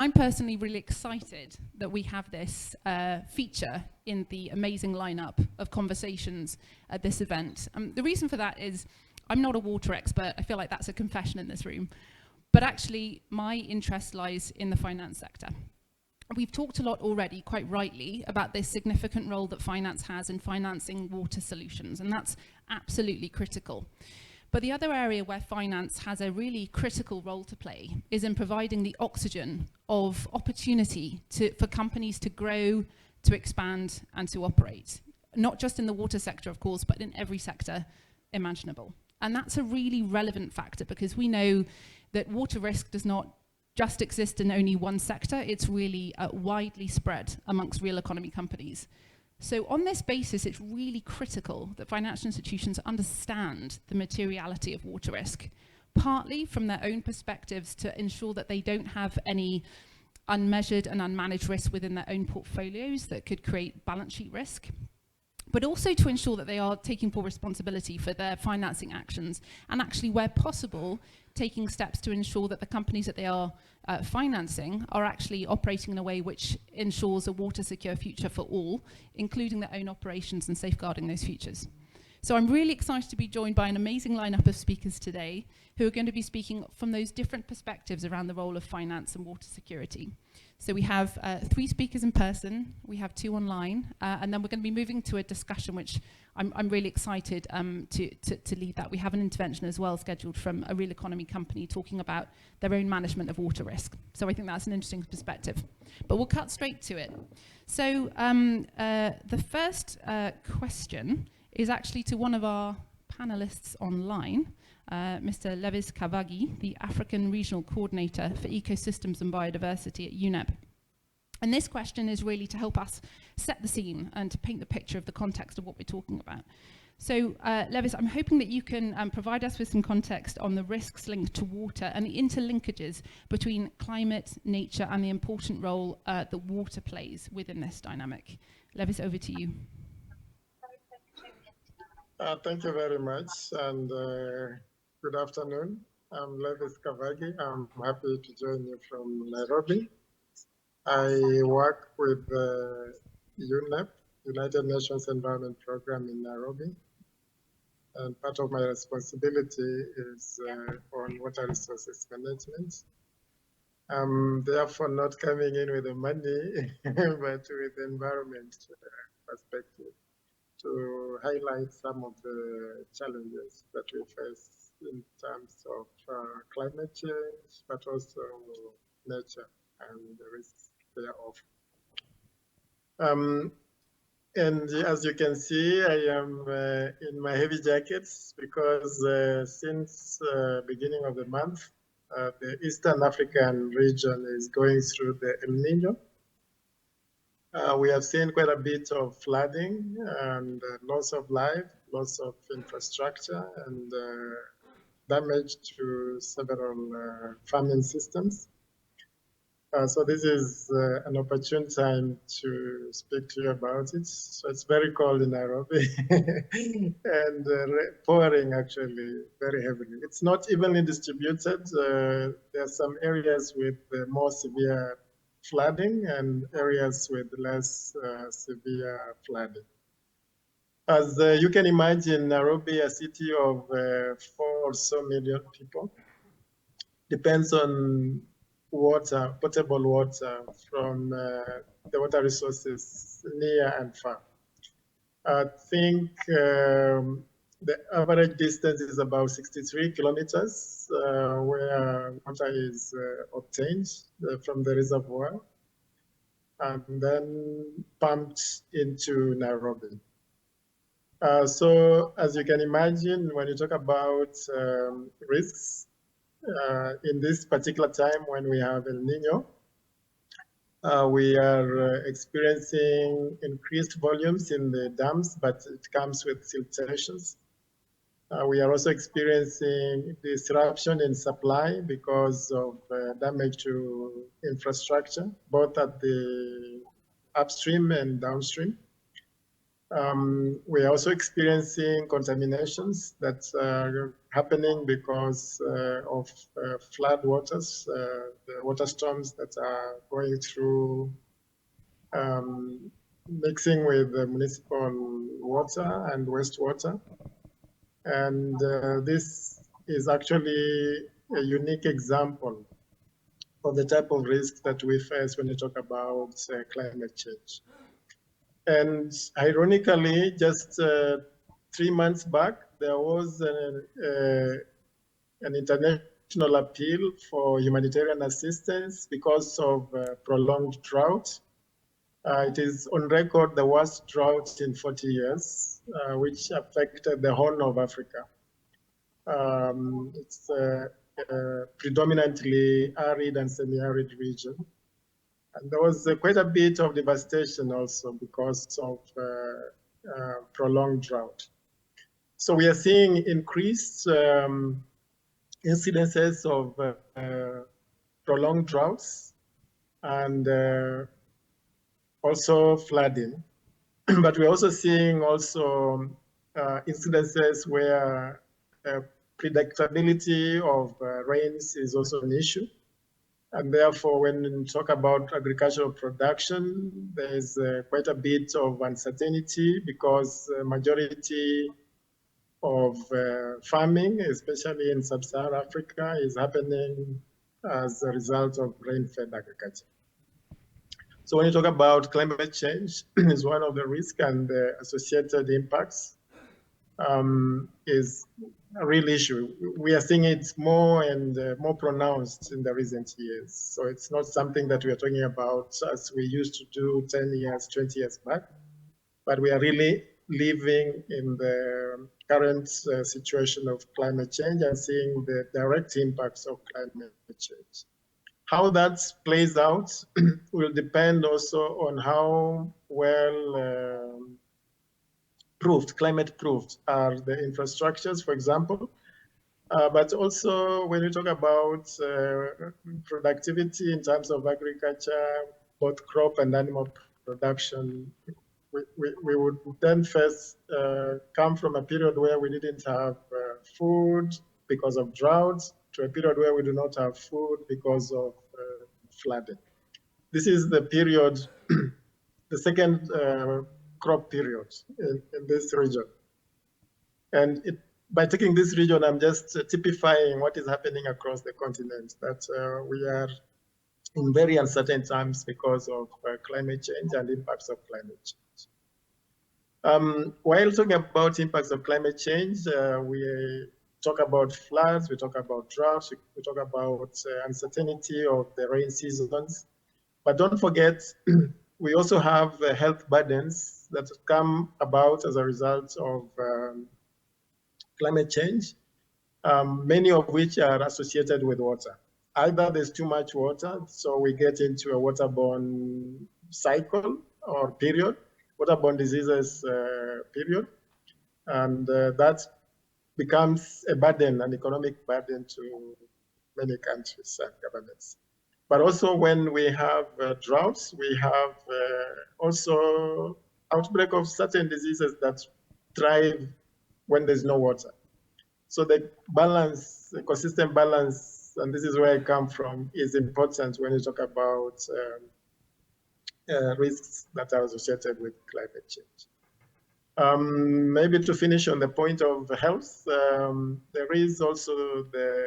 I'm personally really excited that we have this feature in the amazing lineup of conversations at this event. The reason for that is I'm not a water expert. I feel like that's a confession in this room. But actually, my interest lies in the finance sector. We've talked a lot already, quite rightly, about this significant role that finance has in financing water solutions, and that's absolutely critical. But the other area where finance has a really critical role to play is in providing the oxygen of opportunity for companies to grow, to expand, and to operate. Not just in the water sector, of course, but in every sector imaginable. And that's a really relevant factor because we know that water risk does not just exist in only one sector. It's really widely spread amongst real economy companies. So on this basis, it's really critical that financial institutions understand the materiality of water risk, partly from their own perspectives to ensure that they don't have any unmeasured and unmanaged risk within their own portfolios that could create balance sheet risk, but also to ensure that they are taking full responsibility for their financing actions and actually, where possible, taking steps to ensure that the companies that they are financing are actually operating in a way which ensures a water secure future for all, including their own operations and safeguarding those futures. So I'm really excited to be joined by an amazing lineup of speakers today who are going to be speaking from those different perspectives around the role of finance and water security. So we have 3 speakers in person, we have 2 online, and then we're going to be moving to a discussion which I'm really excited to lead that. We have an intervention as well scheduled from a real economy company talking about their own management of water risk. So I think that's an interesting perspective. But we'll cut straight to it. So the first question is actually to one of our panelists online, Mr. Levis Kavagi, the African Regional Coordinator for Ecosystems and Biodiversity at UNEP. And this question is really to help us set the scene and to paint the picture of the context of what we're talking about. So, Levis, I'm hoping that you can provide us with some context on the risks linked to water and the interlinkages between climate, nature, and the important role that water plays within this dynamic. Levis, over to you. Thank you very much, and good afternoon. I'm Levis Kavagi. I'm happy to join you from Nairobi. I work with UNEP, United Nations Environment Program in Nairobi, and part of my responsibility is on water resources management. I'm therefore not coming in with the money, but with the environment perspective, to highlight some of the challenges that we face in terms of climate change, but also nature and the risks thereof. And as you can see, I am in my heavy jackets because since beginning of the month, the Eastern African region is going through the El Nino. We have seen quite a bit of flooding and loss of life, loss of infrastructure, and damage to several farming systems. So this is an opportune time to speak to you about it. So it's very cold in Nairobi and pouring actually very heavily. It's not evenly distributed. There are some areas with more severe flooding and areas with less severe flooding. As you can imagine, Nairobi, a city of 4 or so million people, depends on water, potable water from the water resources near and far. I think the average distance is about 63 kilometers where water is obtained from the reservoir and then pumped into Nairobi. So as you can imagine, when you talk about risks, in this particular time when we have El Nino, we are experiencing increased volumes in the dams, but it comes with filtrations. We are also experiencing disruption in supply because of damage to infrastructure, both at the upstream and downstream. We are also experiencing contaminations that are happening because of flood waters, the water storms that are going through, mixing with the municipal water and wastewater. And this is actually a unique example of the type of risks that we face when we talk about climate change. And ironically, just 3 months back, there was an international appeal for humanitarian assistance because of prolonged drought. It is on record the worst drought in 40 years, which affected the whole of Africa. It's a predominantly arid and semi-arid region. And there was quite a bit of devastation also because of prolonged drought. So we are seeing increased incidences of prolonged droughts and also flooding. But we're also seeing also incidences where predictability of rains is also an issue. And therefore, when we talk about agricultural production, there's quite a bit of uncertainty because the majority of farming, especially in sub-Saharan Africa, is happening as a result of rain-fed agriculture. So when you talk about climate change, is one of the risks and the associated impacts is a real issue. We are seeing it more and more pronounced in the recent years. So it's not something that we are talking about as we used to do 10 years, 20 years back, but we are really living in the current situation of climate change and seeing the direct impacts of climate change. How that plays out will depend also on how well climate proofed are the infrastructures, for example. But also when we talk about productivity in terms of agriculture, both crop and animal production, we would then first come from a period where we didn't have food because of droughts to a period where we do not have food because of flooding. This is the period, the second crop period in this region. And by taking this region, I'm just typifying what is happening across the continent, that we are in very uncertain times because of climate change and impacts of climate change. While talking about impacts of climate change, we talk about floods, we talk about droughts, we talk about uncertainty of the rain seasons. But don't forget, we also have health burdens that come about as a result of climate change, many of which are associated with water. Either there's too much water, so we get into a waterborne cycle or period, waterborne diseases period, and that becomes a burden, an economic burden to many countries and governments. But also when we have droughts, we have also outbreak of certain diseases that thrive when there's no water. So the balance, the consistent balance, and this is where I come from, is important when you talk about risks that are associated with climate change. Maybe to finish on the point of health, there is also the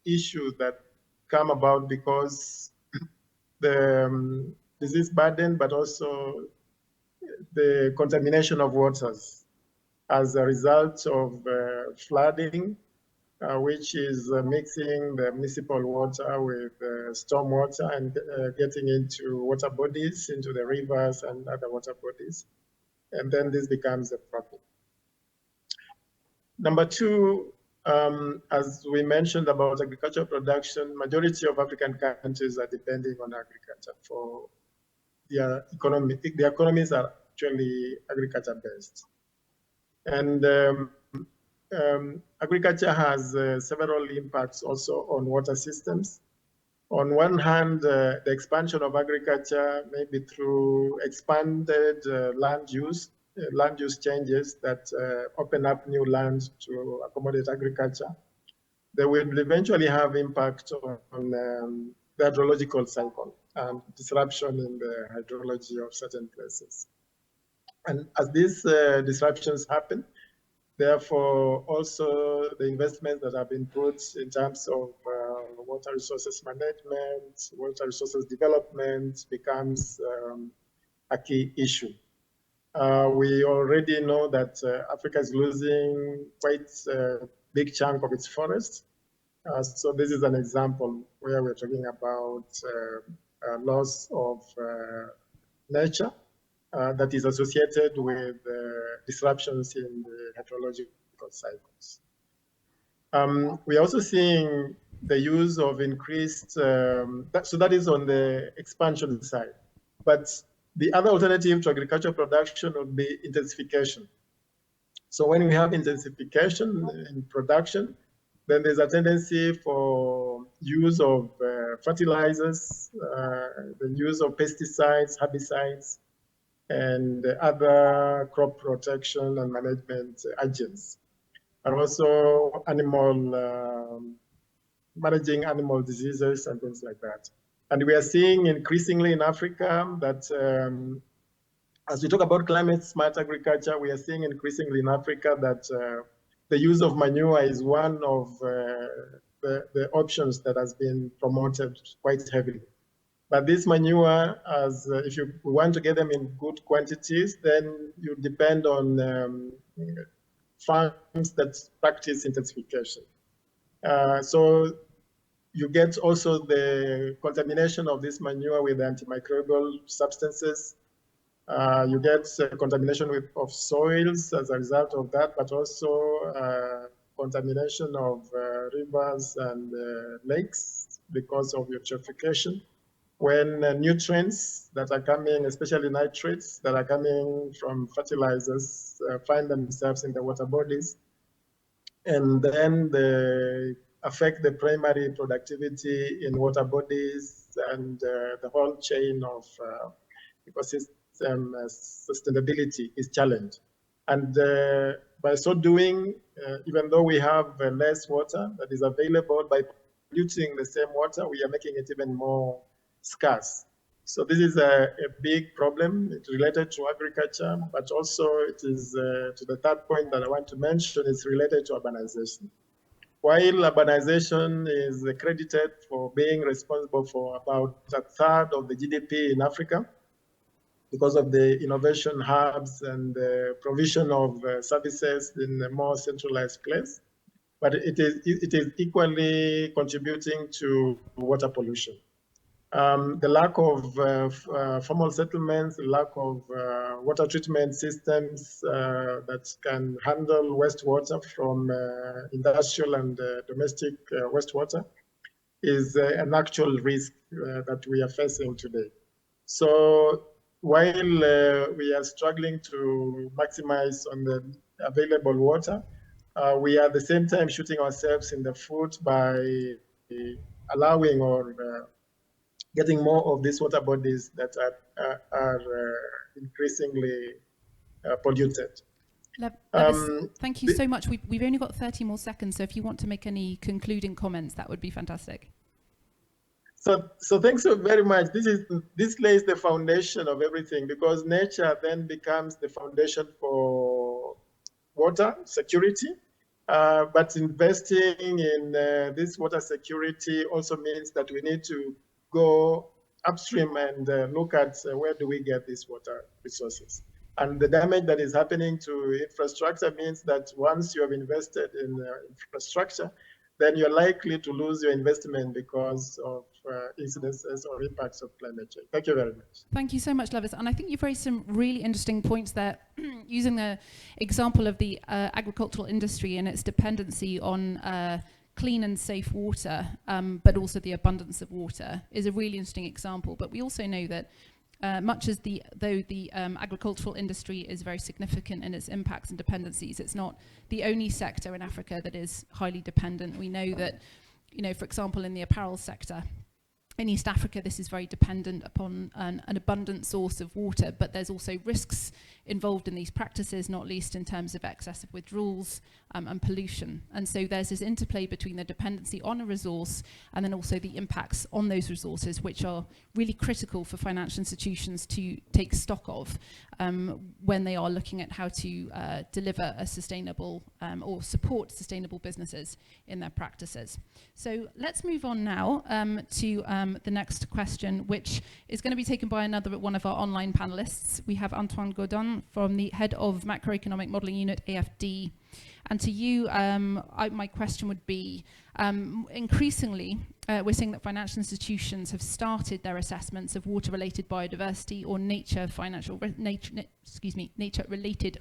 issue that come about because the disease burden, but also the contamination of waters as a result of flooding, which is mixing the municipal water with storm water and getting into water bodies, into the rivers and other water bodies. And then this becomes a problem. Number two, as we mentioned about agricultural production, majority of African countries are depending on agriculture for their economy. The economies are actually agriculture-based. And agriculture has several impacts also on water systems. On one hand, the expansion of agriculture, maybe through expanded land use, land use changes that open up new land to accommodate agriculture, they will eventually have impact on the hydrological cycle and disruption in the hydrology of certain places. And as these disruptions happen, therefore, also the investments that have been put in terms of water resources management, water resources development becomes a key issue. We already know that Africa is losing quite a big chunk of its forests. So this is an example where we're talking about loss of nature that is associated with disruptions in the hydrological cycles. We're also seeing the use of increased, so that is on the expansion side. But the other alternative to agricultural production would be intensification. So when we have intensification in production, then there's a tendency for use of fertilizers, the use of pesticides, herbicides, and other crop protection and management agents, and also managing animal diseases and things like that. And we are seeing increasingly in Africa that as we talk about climate smart agriculture, we are seeing increasingly in Africa that the use of manure is one of the options that has been promoted quite heavily. But this manure, if you want to get them in good quantities, then you depend on farms that practice intensification. So you get also the contamination of this manure with antimicrobial substances. You get contamination of soils as a result of that, but also contamination of rivers and lakes because of eutrophication. When nutrients that are coming, especially nitrates that are coming from fertilizers, find themselves in the water bodies, and then they affect the primary productivity in water bodies and the whole chain of ecosystem sustainability is challenged. And by so doing, even though we have less water that is available, by polluting the same water, we are making it even more scarce. So this is a big problem. It's related to agriculture, but also it is to the third point that I want to mention, it's related to urbanization. While urbanization is credited for being responsible for about a third of the GDP in Africa, because of the innovation hubs and the provision of services in a more centralized place, but it is equally contributing to water pollution. The lack of formal settlements, the lack of water treatment systems that can handle wastewater from industrial and domestic wastewater is an actual risk that we are facing today. So while we are struggling to maximize on the available water, we are at the same time shooting ourselves in the foot by allowing or getting more of these water bodies that are increasingly polluted. Thank you so much. We've only got 30 more seconds, so if you want to make any concluding comments, that would be fantastic. So thanks so very much. This lays the foundation of everything, because nature then becomes the foundation for water security. But investing in this water security also means that we need to go upstream and look at where do we get these water resources. And the damage that is happening to infrastructure means that once you have invested in infrastructure, then you're likely to lose your investment because of incidences or impacts of climate change. Thank you very much. Thank you so much, Levis. And I think you've raised some really interesting points there, using the example of the agricultural industry and its dependency on clean and safe water, but also the abundance of water is a really interesting example. But we also know that much as though the agricultural industry is very significant in its impacts and dependencies, it's not the only sector in Africa that is highly dependent. We know that, for example, in the apparel sector, in East Africa, this is very dependent upon an abundant source of water, but there's also risks involved in these practices, not least in terms of excessive withdrawals and pollution. And so there's this interplay between the dependency on a resource and then also the impacts on those resources, which are really critical for financial institutions to take stock of when they are looking at how to deliver a sustainable or support sustainable businesses in their practices. So let's move on now to the next question, which is going to be taken by one of our online panelists. We have Antoine Godin from the Head of Macroeconomic Modelling Unit, AFD. And to you, my question would be, increasingly, we're seeing that financial institutions have started their assessments of water-related biodiversity or nature-related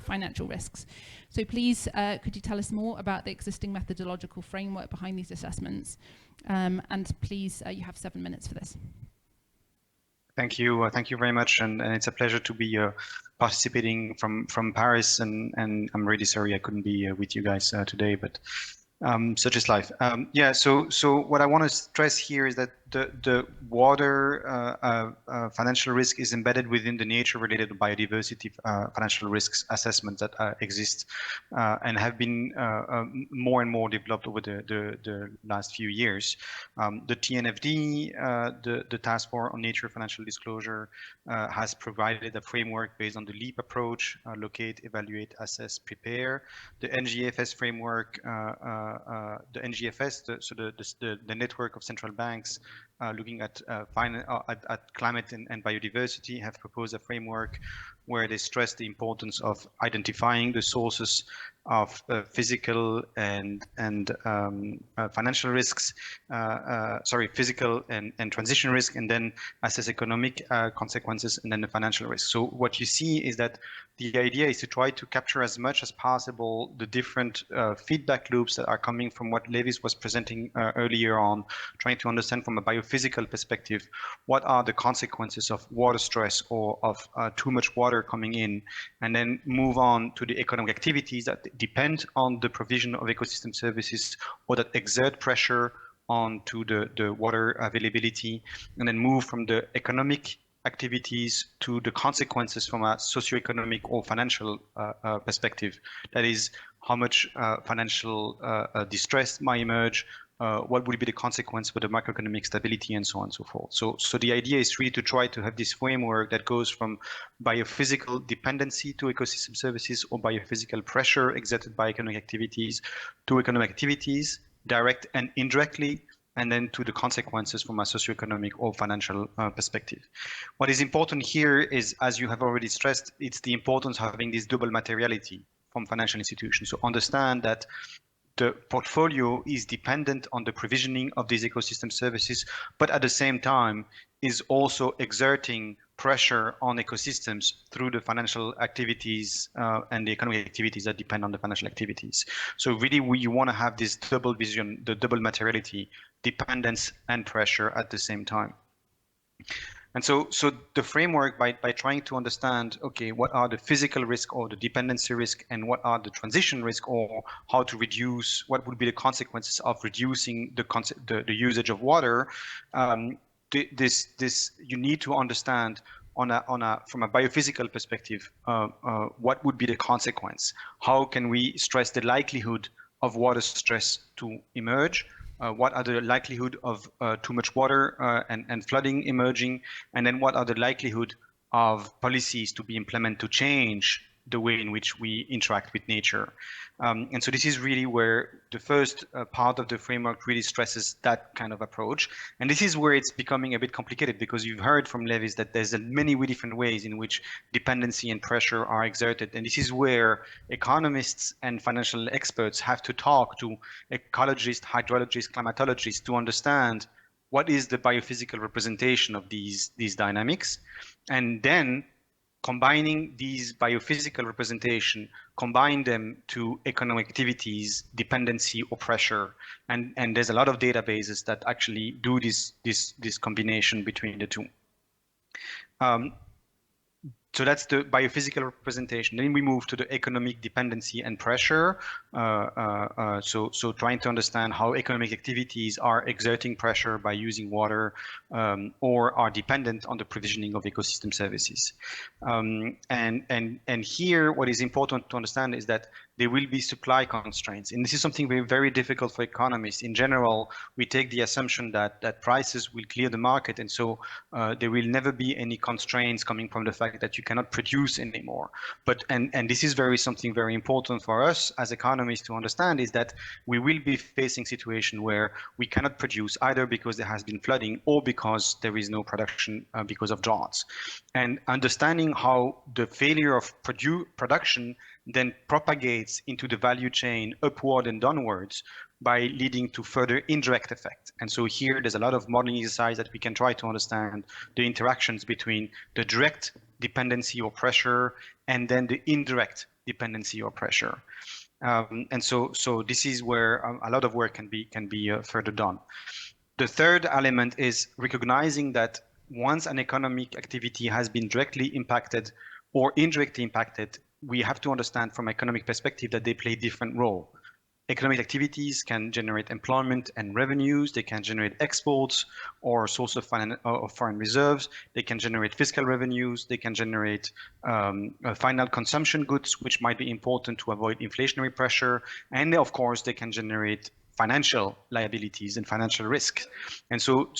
financial risks. So please, could you tell us more about the existing methodological framework behind these assessments? And please, you have 7 minutes for this. Thank you very much, and it's a pleasure to be participating from Paris, and I'm really sorry I couldn't be with you guys today, but such is life. Yeah, so what I want to stress here is that the water financial risk is embedded within the nature-related biodiversity financial risks assessments that exist and have been more and more developed over the last few years. The TNFD, the Task Force on Nature Financial Disclosure, has provided a framework based on the LEAP approach: locate, evaluate, assess, prepare. The NGFS framework, the NGFS, the network of central banks looking at climate and biodiversity, have proposed a framework where they stress the importance of identifying the sources of physical and financial risks, physical and transition risk, and then assess economic consequences, and then the financial risk. So what you see is that the idea is to try to capture as much as possible the different feedback loops that are coming from what Levis was presenting earlier on, trying to understand from a biophysical perspective, what are the consequences of water stress or of too much water coming in, and then move on to the economic activities that depend on the provision of ecosystem services or that exert pressure onto the water availability, and then move from the economic activities to the consequences from a socioeconomic or financial perspective. That is, how much financial distress might emerge, what would be the consequence for the macroeconomic stability, and so on and so forth. So the idea is really to try to have this framework that goes from biophysical dependency to ecosystem services or biophysical pressure exerted by economic activities to economic activities, direct and indirectly, and then to the consequences from a socioeconomic or financial perspective. What is important here is, as you have already stressed, it's the importance of having this double materiality from financial institutions. So understand that the portfolio is dependent on the provisioning of these ecosystem services, but at the same time is also exerting pressure on ecosystems through the financial activities and the economic activities that depend on the financial activities. So really, we want to have this double vision, the double materiality, dependence and pressure at the same time. And so the framework, by trying to understand, okay, what are the physical risk or the dependency risk, and what are the transition risk, or how to reduce, what would be the consequences of reducing the usage of water, you need to understand from a biophysical perspective, what would be the consequence? How can we stress the likelihood of water stress to emerge? What are the likelihood of too much water and flooding emerging? And then what are the likelihood of policies to be implemented to change the way in which we interact with nature? And so this is really where the first part of the framework really stresses that kind of approach. And this is where it's becoming a bit complicated, because you've heard from Levis that there's many different ways in which dependency and pressure are exerted. And this is where economists and financial experts have to talk to ecologists, hydrologists, climatologists to understand what is the biophysical representation of these dynamics. And then combining these biophysical representation, combine them to economic activities, dependency or pressure. And there's a lot of databases that actually do this combination between the two. So that's the biophysical representation. Then we move to the economic dependency and pressure. So trying to understand how economic activities are exerting pressure by using water or are dependent on the provisioning of ecosystem services. And here, what is important to understand is that there will be supply constraints. And this is something very difficult for economists. In general, we take the assumption that prices will clear the market. And so there will never be any constraints coming from the fact that you cannot produce anymore. But and this is something very important for us as economists to understand, is that we will be facing situation where we cannot produce either because there has been flooding or because there is no production because of droughts. And understanding how the failure of production then propagates into the value chain upward and downwards by leading to further indirect effect. And so here there's a lot of modeling exercise that we can try to understand the interactions between the direct dependency or pressure and then the indirect dependency or pressure. And so this is where a lot of work can be further done. The third element is recognizing that once an economic activity has been directly impacted or indirectly impacted, we have to understand from an economic perspective that they play different role. Economic activities can generate employment and revenues. They can generate exports or source of foreign reserves. They can generate fiscal revenues. They can generate final consumption goods, which might be important to avoid inflationary pressure. And of course, they can generate financial liabilities and financial risk. And so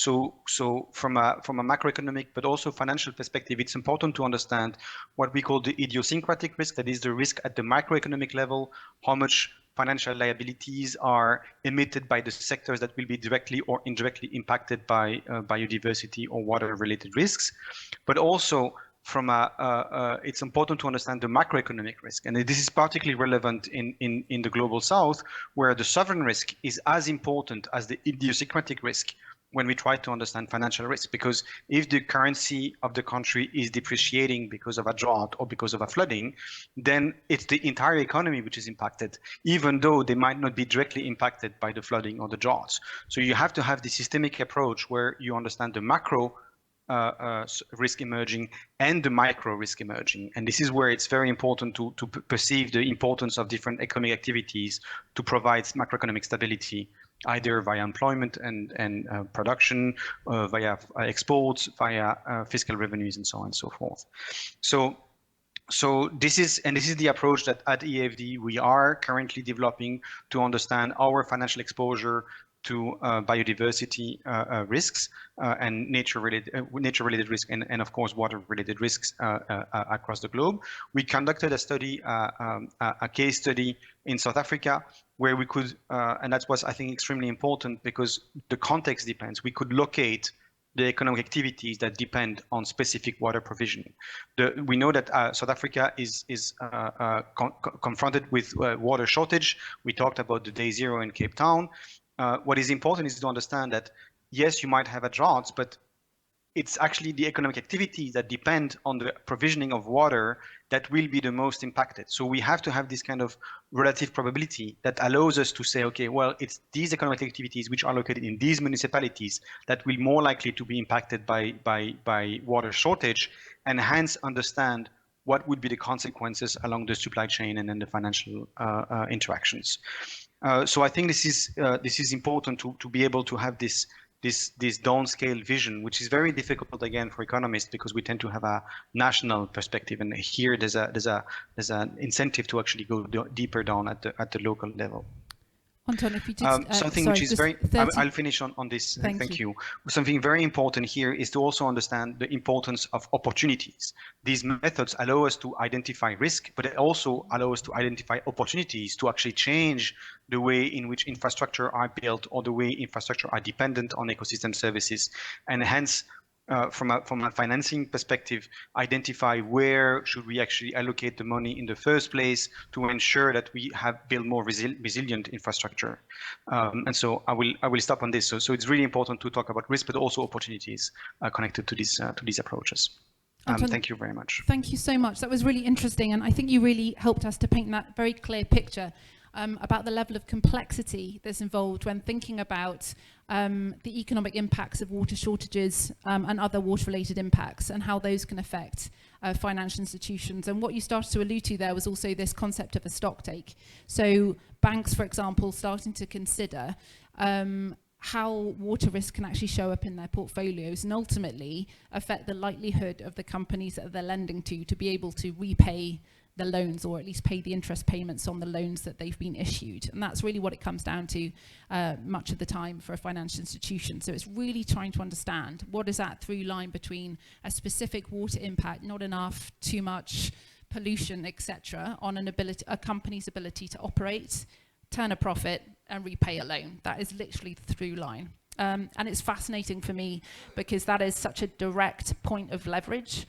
from a macroeconomic but also financial perspective, it's important to understand what we call the idiosyncratic risk, that is the risk at the macroeconomic level, how much financial liabilities are emitted by the sectors that will be directly or indirectly impacted by biodiversity or water-related risks, but also from it's important to understand the macroeconomic risk. And this is particularly relevant in the global south, where the sovereign risk is as important as the idiosyncratic risk when we try to understand financial risk. Because if the currency of the country is depreciating because of a drought or because of a flooding, then it's the entire economy which is impacted, even though they might not be directly impacted by the flooding or the droughts. So you have to have the systemic approach where you understand the macro risk emerging and the micro risk emerging. And this is where it's very important to perceive the importance of different economic activities to provide macroeconomic stability, either via employment and production, via exports, via fiscal revenues, and so on and so forth. So this is the approach that at EFD we are currently developing to understand our financial exposure to biodiversity risks and nature-related risk and of course water-related risks across the globe. We conducted a study, a case study in South Africa, where we could, and that was I think extremely important because the context depends. We could locate the economic activities that depend on specific water provisioning. We know that South Africa is confronted with water shortage. We talked about the day zero in Cape Town. What is important is to understand that, yes, you might have a drought, but it's actually the economic activities that depend on the provisioning of water that will be the most impacted. So we have to have this kind of relative probability that allows us to say, okay, well, it's these economic activities which are located in these municipalities that will more likely to be impacted by water shortage, and hence understand what would be the consequences along the supply chain and then the financial interactions. So I think this is important to be able to have this downscale vision, which is very difficult again for economists because we tend to have a national perspective, and here there's an incentive to actually go deeper down at the local level. Anton, if you just something sorry, which is very, I'll finish on this. Thank you. Something very important here is to also understand the importance of opportunities. These methods allow us to identify risk, but they also allow us to identify opportunities to actually change the way in which infrastructure are built or the way infrastructure are dependent on ecosystem services, and hence from a financing perspective, identify where should we actually allocate the money in the first place to ensure that we have built more resilient infrastructure. And so I will stop on this. So it's really important to talk about risk, but also opportunities connected to these approaches. Anton, thank you very much. Thank you so much. That was really interesting, and I think you really helped us to paint that very clear picture about the level of complexity that's involved when thinking about the economic impacts of water shortages and other water-related impacts, and how those can affect financial institutions. And what you started to allude to there was also this concept of a stock take. So banks, for example, starting to consider how water risk can actually show up in their portfolios and ultimately affect the likelihood of the companies that they're lending to be able to repay the loans, or at least pay the interest payments on the loans that they've been issued. And that's really what it comes down to much of the time for a financial institution. So it's really trying to understand what is that through line between a specific water impact, not enough, too much, pollution, etc., on a company's ability to operate, turn a profit, and repay a loan. That is literally the through line. And it's fascinating for me because that is such a direct point of leverage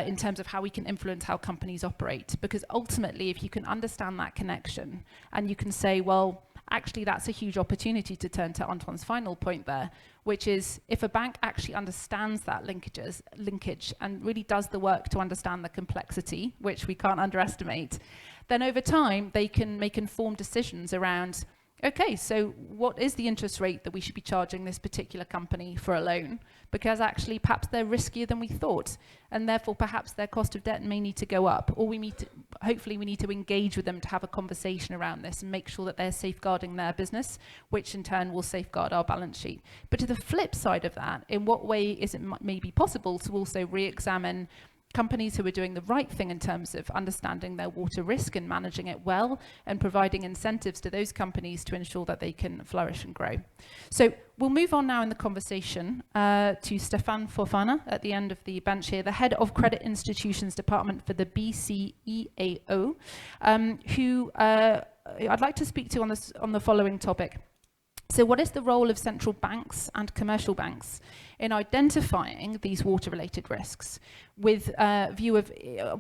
in terms of how we can influence how companies operate. Because ultimately, if you can understand that connection and you can say, well, actually, that's a huge opportunity to turn to Antoine's final point there, which is if a bank actually understands that linkage and really does the work to understand the complexity, which we can't underestimate, then over time, they can make informed decisions around, okay, so what is the interest rate that we should be charging this particular company for a loan? Because actually, perhaps they're riskier than we thought, and therefore perhaps their cost of debt may need to go up, or hopefully we need to engage with them to have a conversation around this and make sure that they're safeguarding their business, which in turn will safeguard our balance sheet. But to the flip side of that, in what way is it maybe possible to also re-examine companies who are doing the right thing in terms of understanding their water risk and managing it well, and providing incentives to those companies to ensure that they can flourish and grow. So we'll move on now in the conversation to Stéphane Fofana at the end of the bench here, the head of Credit Institutions Department for the BCEAO, who I'd like to speak to on the following topic. So what is the role of central banks and commercial banks in identifying these water-related risks with a view of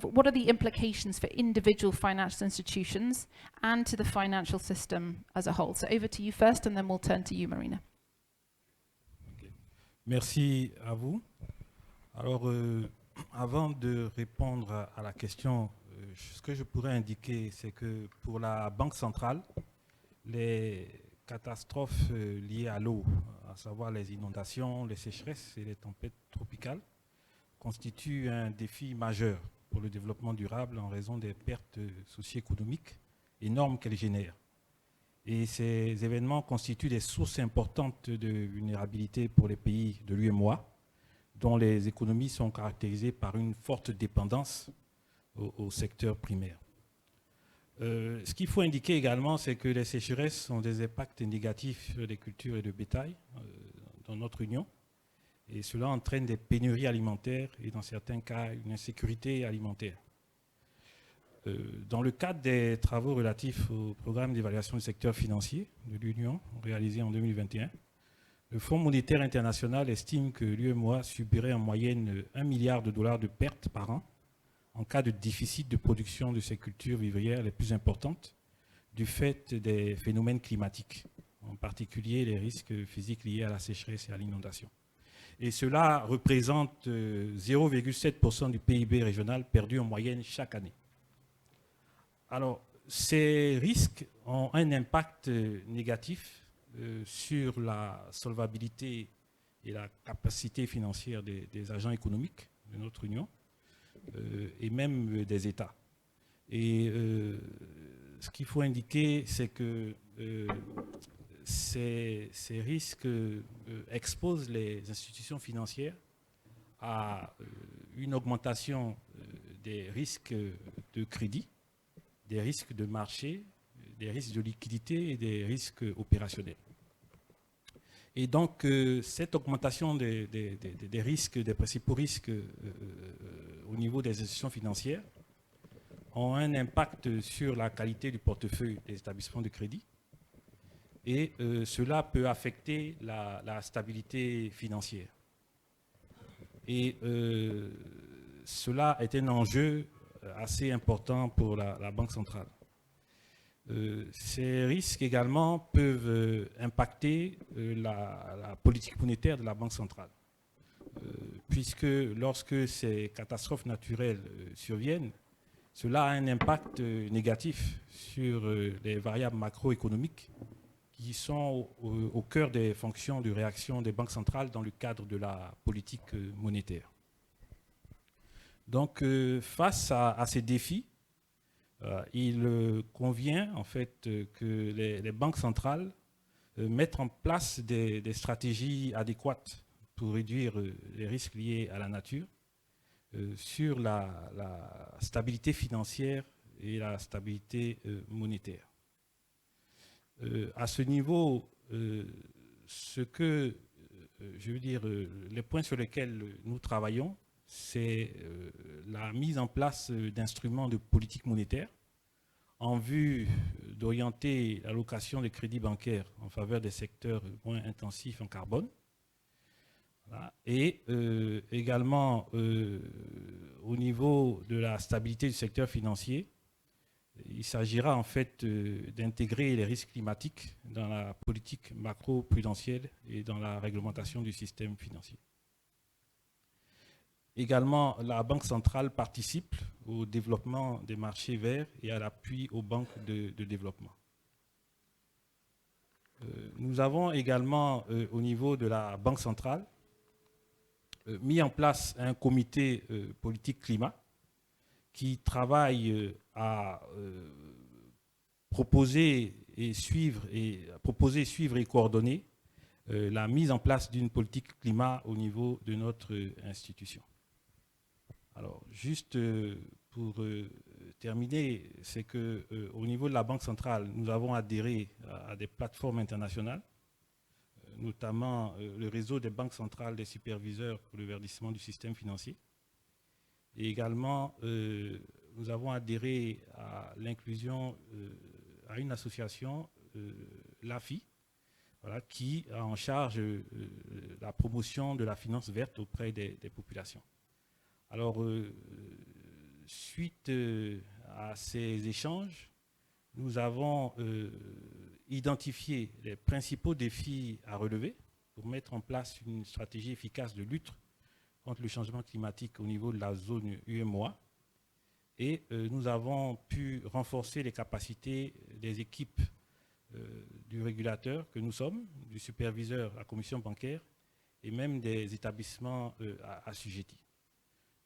what are the implications for individual financial institutions and to the financial system as a whole? So over to you first, and then we'll turn to you, Marina. Okay. Merci à vous. Alors, avant de répondre à la question, ce que je pourrais indiquer, c'est que pour la Banque centrale, les catastrophes liées à l'eau, à savoir les inondations, les sécheresses et les tempêtes tropicales, constituent un défi majeur pour le développement durable en raison des pertes socio-économiques énormes qu'elles génèrent. Et ces événements constituent des sources importantes de vulnérabilité pour les pays de l'UEMOA, dont les économies sont caractérisées par une forte dépendance au secteur primaire. Ce qu'il faut indiquer également, c'est que les sécheresses ont des impacts négatifs sur les cultures et le bétail dans notre Union. Et cela entraîne des pénuries alimentaires et dans certains cas, une insécurité alimentaire. Dans le cadre des travaux relatifs au programme d'évaluation du secteur financier de l'Union, réalisé en 2021, le Fonds monétaire international estime que l'UEMOA subirait en moyenne 1 milliard de dollars de pertes par an en cas de déficit de production de ces cultures vivrières les plus importantes du fait des phénomènes climatiques, en particulier les risques physiques liés à la sécheresse et à l'inondation. Et cela représente 0,7% du PIB régional perdu en moyenne chaque année. Alors, ces risques ont un impact négatif sur la solvabilité et la capacité financière des agents économiques de notre Union, et même des États. Et ce qu'il faut indiquer, c'est que ces risques exposent les institutions financières à une augmentation des risques de crédit, des risques de marché, des risques de liquidité et des risques opérationnels. Et donc, cette augmentation des risques, des principaux risques au niveau des institutions financières ont un impact sur la qualité du portefeuille des établissements de crédit et cela peut affecter la stabilité financière. Et cela est un enjeu assez important pour la Banque centrale. Ces risques également peuvent impacter la politique monétaire de la Banque centrale, puisque lorsque ces catastrophes naturelles surviennent, cela a un impact négatif sur les variables macroéconomiques qui sont au cœur des fonctions de réaction des banques centrales dans le cadre de la politique monétaire. Donc, face à ces défis, il convient en fait que les banques centrales mettent en place des stratégies adéquates pour réduire les risques liés à la nature sur la stabilité financière et la stabilité monétaire. À ce niveau, je veux dire, les points sur lesquels nous travaillons, c'est la mise en place d'instruments de politique monétaire en vue d'orienter l'allocation des crédits bancaires en faveur des secteurs moins intensifs en carbone. Voilà. Et également, au niveau de la stabilité du secteur financier, il s'agira en fait d'intégrer les risques climatiques dans la politique macro-prudentielle et dans la réglementation du système financier. Également, la Banque centrale participe au développement des marchés verts et à l'appui aux banques de développement. Nous avons également, au niveau de la Banque centrale, mis en place un comité politique climat qui travaille à proposer, suivre et coordonner la mise en place d'une politique climat au niveau de notre institution. Alors, juste pour terminer, c'est qu'au niveau de la Banque centrale, nous avons adhéré à des plateformes internationales, notamment le réseau des banques centrales des superviseurs pour le verdissement du système financier. Et également, nous avons adhéré à l'inclusion à une association, l'AFI, voilà, qui a en charge la promotion de la finance verte auprès des populations. Alors, suite à ces échanges, nous avons identifié les principaux défis à relever pour mettre en place une stratégie efficace de lutte contre le changement climatique au niveau de la zone UEMOA. Et nous avons pu renforcer les capacités des équipes du régulateur que nous sommes, du superviseur, la commission bancaire et même des établissements assujettis.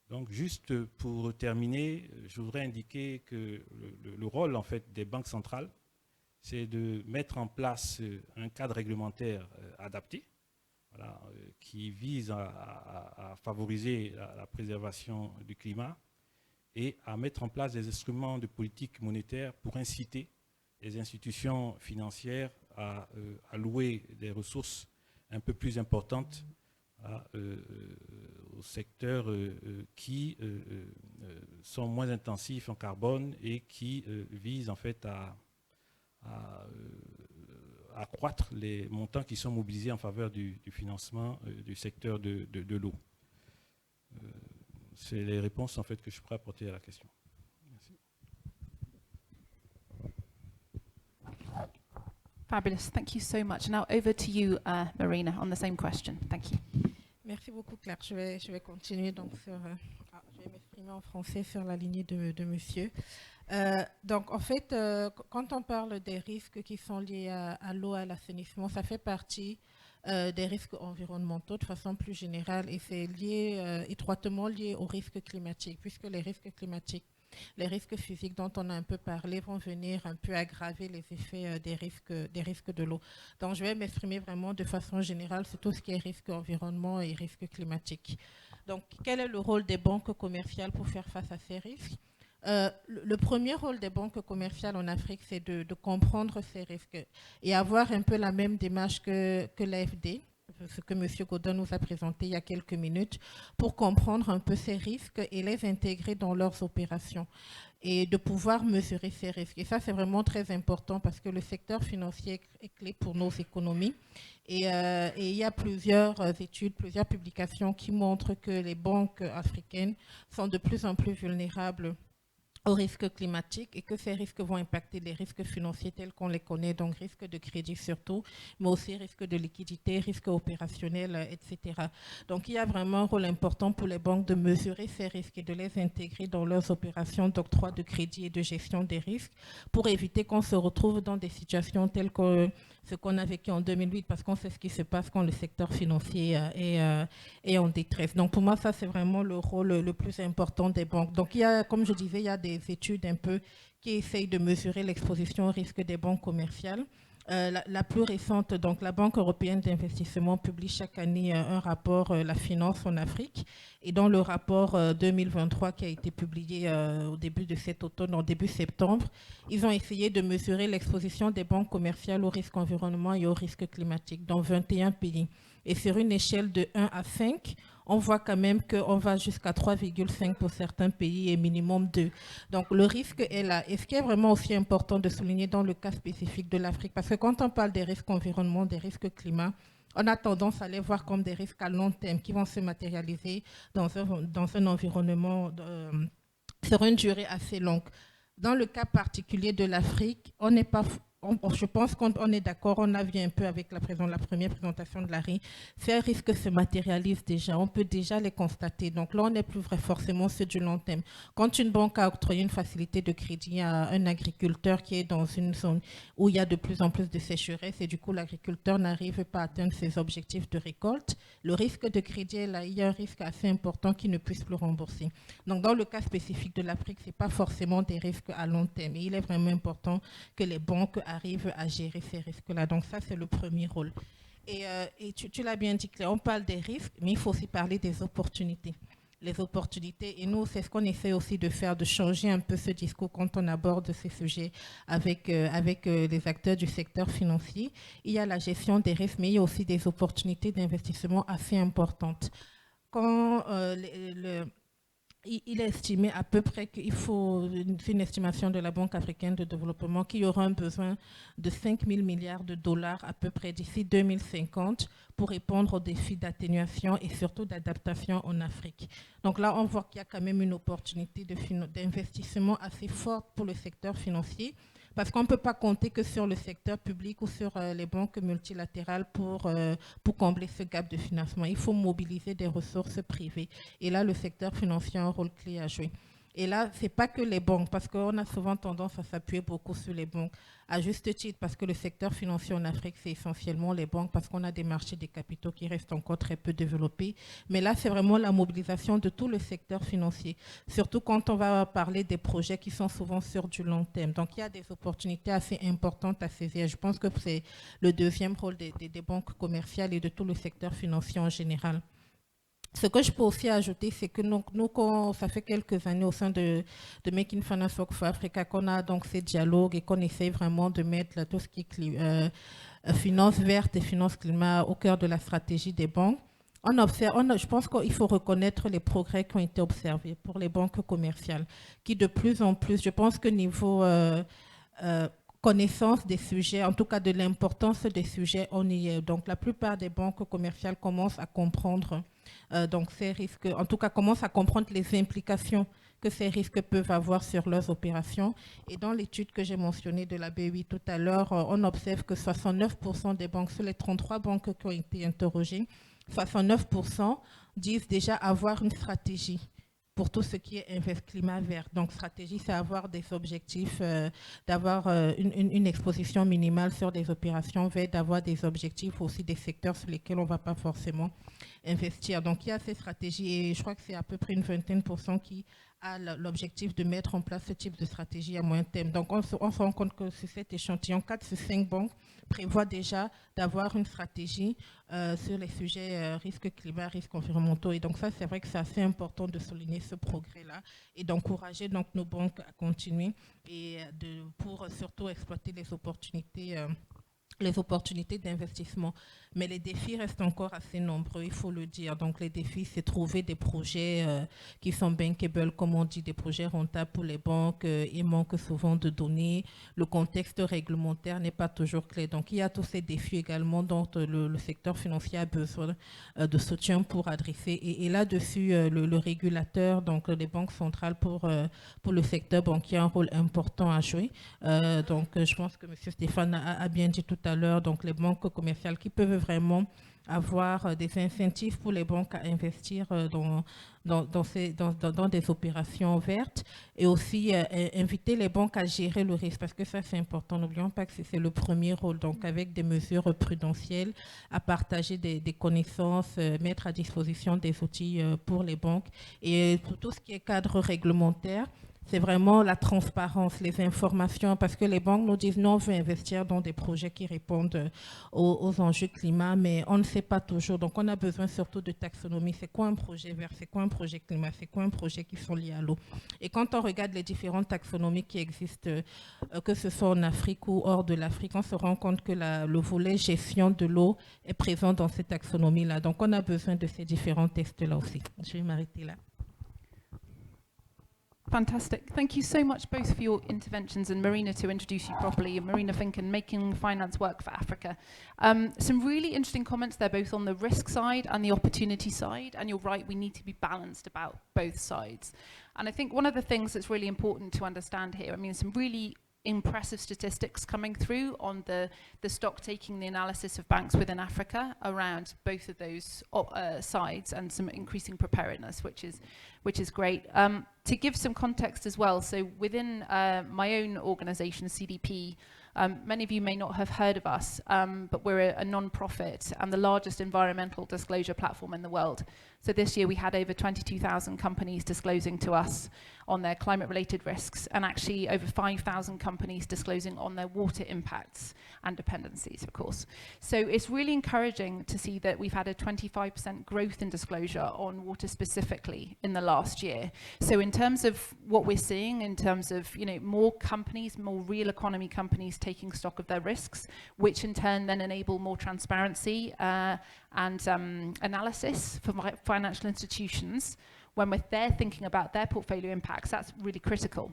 Donc, juste pour terminer, je voudrais indiquer que le rôle en fait, des banques centrales, c'est de mettre en place un cadre réglementaire adapté, voilà, qui vise à favoriser la préservation du climat et à mettre en place des instruments de politique monétaire pour inciter les institutions financières à allouer des ressources un peu plus importantes aux secteurs qui sont moins intensifs en carbone et qui visent en fait à accroître les montants qui sont mobilisés en faveur du financement du secteur de l'eau. C'est les réponses en fait que je pourrais apporter à la question. Merci. Fabulous. Thank you so much. Now over to you, Marina, on the same question. Thank you. Merci beaucoup, Claire. Je vais continuer donc sur. Je vais m'exprimer en français sur la lignée de monsieur. Donc, en fait, quand on parle des risques qui sont liés à l'eau, à l'assainissement, ça fait partie des risques environnementaux de façon plus générale et c'est étroitement lié aux risques climatiques, puisque les risques climatiques, les risques physiques dont on a un peu parlé vont venir un peu aggraver les effets des risques de l'eau. Donc, je vais m'exprimer vraiment de façon générale sur tout ce qui est risque environnement et risque climatique. Donc, quel est le rôle des banques commerciales pour faire face à ces risques ? Le premier rôle des banques commerciales en Afrique, c'est de comprendre ces risques et avoir un peu la même démarche que l'AFD, ce que M. Godin nous a présenté il y a quelques minutes, pour comprendre un peu ces risques et les intégrer dans leurs opérations et de pouvoir mesurer ces risques. Et ça, c'est vraiment très important parce que le secteur financier est clé pour nos économies. Et il y a plusieurs études, plusieurs publications qui montrent que les banques africaines sont de plus en plus vulnérables aux risques climatiques et que ces risques vont impacter les risques financiers tels qu'on les connaît, donc risques de crédit surtout, mais aussi risques de liquidité, risques opérationnels, etc. Donc il y a vraiment un rôle important pour les banques de mesurer ces risques et de les intégrer dans leurs opérations d'octroi de crédit et de gestion des risques pour éviter qu'on se retrouve dans des situations telles que ce qu'on a vécu en 2008, parce qu'on sait ce qui se passe quand le secteur financier est en détresse. Donc pour moi, ça, c'est vraiment le rôle le plus important des banques. Donc il y a, comme je disais, il y a des études un peu qui essayent de mesurer l'exposition au risque des banques commerciales. La plus récente, donc la Banque européenne d'investissement publie chaque année un rapport, la finance en Afrique. Et dans le rapport 2023 qui a été publié au début de cet automne, en début septembre, ils ont essayé de mesurer l'exposition des banques commerciales au risque environnement et au risque climatique dans 21 pays. Et sur une échelle de 1 à 5, on voit quand même qu'on va jusqu'à 3,5 pour certains pays et minimum 2. Donc le risque est là. Et ce qui est vraiment aussi important de souligner dans le cas spécifique de l'Afrique, parce que quand on parle des risques environnement, des risques climat, on a tendance à les voir comme des risques à long terme qui vont se matérialiser dans un environnement sur une durée assez longue. Dans le cas particulier de l'Afrique, on n'est pas... je pense qu'on est d'accord, on a vu un peu avec la première présentation de Larry, ces risques se matérialisent déjà, on peut déjà les constater. Donc là, on n'est plus forcément sur du long terme. Quand une banque a octroyé une facilité de crédit à un agriculteur qui est dans une zone où il y a de plus en plus de sécheresse et du coup, l'agriculteur n'arrive pas à atteindre ses objectifs de récolte, le risque de crédit est là, il y a un risque assez important qu'il ne puisse plus rembourser. Donc dans le cas spécifique de l'Afrique, ce n'est pas forcément des risques à long terme. Et il est vraiment important que les banques arrivent à gérer ces risques-là. Donc ça, c'est le premier rôle. Et tu l'as bien dit, Claire, on parle des risques, mais il faut aussi parler des opportunités. Les opportunités, et nous, c'est ce qu'on essaie aussi de faire, de changer un peu ce discours quand on aborde ces sujets avec les acteurs du secteur financier. Il y a la gestion des risques, mais il y a aussi des opportunités d'investissement assez importantes. Quand il est estimé à peu près qu'il faut, c'est une estimation de la Banque africaine de développement, qu'il y aura un besoin de 5 000 milliards de dollars à peu près d'ici 2050 pour répondre aux défis d'atténuation et surtout d'adaptation en Afrique. Donc là, on voit qu'il y a quand même une opportunité d'investissement assez forte pour le secteur financier, parce qu'on ne peut pas compter que sur le secteur public ou sur les banques multilatérales pour combler ce gap de financement. Il faut mobiliser des ressources privées. Et là, le secteur financier a un rôle clé à jouer. Et là, ce n'est pas que les banques, parce qu'on a souvent tendance à s'appuyer beaucoup sur les banques, à juste titre, parce que le secteur financier en Afrique, c'est essentiellement les banques, parce qu'on a des marchés des capitaux qui restent encore très peu développés. Mais là, c'est vraiment la mobilisation de tout le secteur financier, surtout quand on va parler des projets qui sont souvent sur du long terme. Donc, il y a des opportunités assez importantes à saisir. Je pense que c'est le deuxième rôle des banques commerciales et de tout le secteur financier en général. Ce que je peux aussi ajouter, c'est que nous, ça fait quelques années au sein de Making Finance Work for Africa qu'on a donc ces dialogues et qu'on essaie vraiment de mettre tout ce qui est finance verte et finance climat au cœur de la stratégie des banques. On observe, je pense qu'il faut reconnaître les progrès qui ont été observés pour les banques commerciales, qui de plus en plus, je pense que niveau connaissance des sujets, en tout cas de l'importance des sujets, on y est. Donc la plupart des banques commerciales commencent à comprendre donc ces risques, en tout cas commencent à comprendre les implications que ces risques peuvent avoir sur leurs opérations. Et dans l'étude que j'ai mentionnée de la BEI tout à l'heure, on observe que 69% des banques, sur les 33 banques qui ont été interrogées, 69% disent déjà avoir une stratégie pour tout ce qui est climat vert. Donc, stratégie, c'est avoir des objectifs, d'avoir une exposition minimale sur des opérations vertes, d'avoir des objectifs aussi des secteurs sur lesquels on ne va pas forcément investir. Donc, il y a ces stratégies et je crois que c'est à peu près une 20% qui a l'objectif de mettre en place ce type de stratégie à moyen terme. Donc, on se rend compte que sur cet échantillon, 4 sur 5 banques prévoient déjà d'avoir une stratégie sur les sujets risques climat, risques environnementaux. Et donc, ça, c'est vrai que c'est assez important de souligner ce progrès-là et d'encourager donc nos banques à continuer et pour surtout exploiter les opportunités d'investissement. Mais les défis restent encore assez nombreux, il faut le dire. Donc, les défis, c'est trouver des projets qui sont bankable, comme on dit, des projets rentables pour les banques. Il manque souvent de données. Le contexte réglementaire n'est pas toujours clair. Donc, il y a tous ces défis également dont le secteur financier a besoin de soutien pour adresser. Et là-dessus, le régulateur, donc les banques centrales pour le secteur banquier, a un rôle important à jouer. Donc, je pense que M. Stéphane a bien dit tout à l'heure, donc les banques commerciales qui peuvent vraiment avoir des incentives pour les banques à investir dans des opérations vertes, et aussi inviter les banques à gérer le risque, parce que ça c'est important. N'oublions pas que c'est le premier rôle, donc avec des mesures prudentielles, à partager des connaissances, mettre à disposition des outils pour les banques. Et pour tout ce qui est cadre réglementaire, c'est vraiment la transparence, les informations, parce que les banques nous disent non, on veut investir dans des projets qui répondent aux enjeux climat, mais on ne sait pas toujours. Donc, on a besoin surtout de taxonomie. C'est quoi un projet vert? C'est quoi un projet climat? C'est quoi un projet qui sont liés à l'eau? Et quand on regarde les différentes taxonomies qui existent, que ce soit en Afrique ou hors de l'Afrique, on se rend compte que le volet gestion de l'eau est présent dans ces taxonomies-là. Donc, on a besoin de ces différents tests-là aussi. Je vais m'arrêter là. Fantastic. Thank you so much both for your interventions, and Marina, to introduce you properly, Marina Finken, Making Finance Work for Africa. Some really interesting comments there, both on the risk side and the opportunity side, and you're right, we need to be balanced about both sides. And I think one of the things that's really important to understand here, I mean, some really impressive statistics coming through on the stock taking, the analysis of banks within Africa around both of those sides, and some increasing preparedness, which is great. To give some context as well, so within my own organisation, CDP, many of you may not have heard of us, but we're a non-profit and the largest environmental disclosure platform in the world. So this year we had over 22,000 companies disclosing to us on their climate-related risks, and actually over 5,000 companies disclosing on their water impacts and dependencies, of course. So it's really encouraging to see that we've had a 25% growth in disclosure on water specifically in the last year. So in terms of what we're seeing, in terms of, you know, more companies, more real economy companies taking stock of their risks, which in turn then enable more transparency and analysis for financial institutions when they're thinking about their portfolio impacts. That's really critical.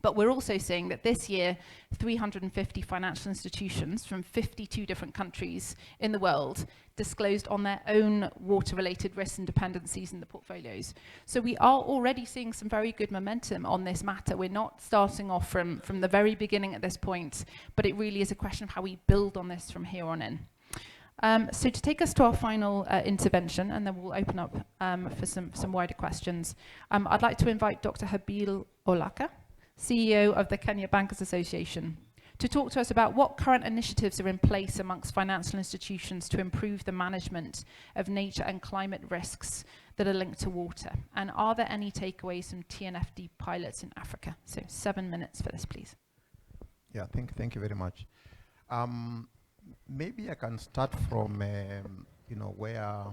But we're also seeing that this year, 350 financial institutions from 52 different countries in the world disclosed on their own water-related risks and dependencies in the portfolios. So we are already seeing some very good momentum on this matter. We're not starting off from the very beginning at this point, but it really is a question of how we build on this from here on in. So to take us to our final intervention, and then we'll open up for some wider questions, I'd like to invite Dr. Habil Olaka, CEO of the Kenya Bankers Association, to talk to us about what current initiatives are in place amongst financial institutions to improve the management of nature and climate risks that are linked to water. And are there any takeaways from TNFD pilots in Africa? So 7 minutes for this, please. Yeah, thank you very much. Maybe I can start from where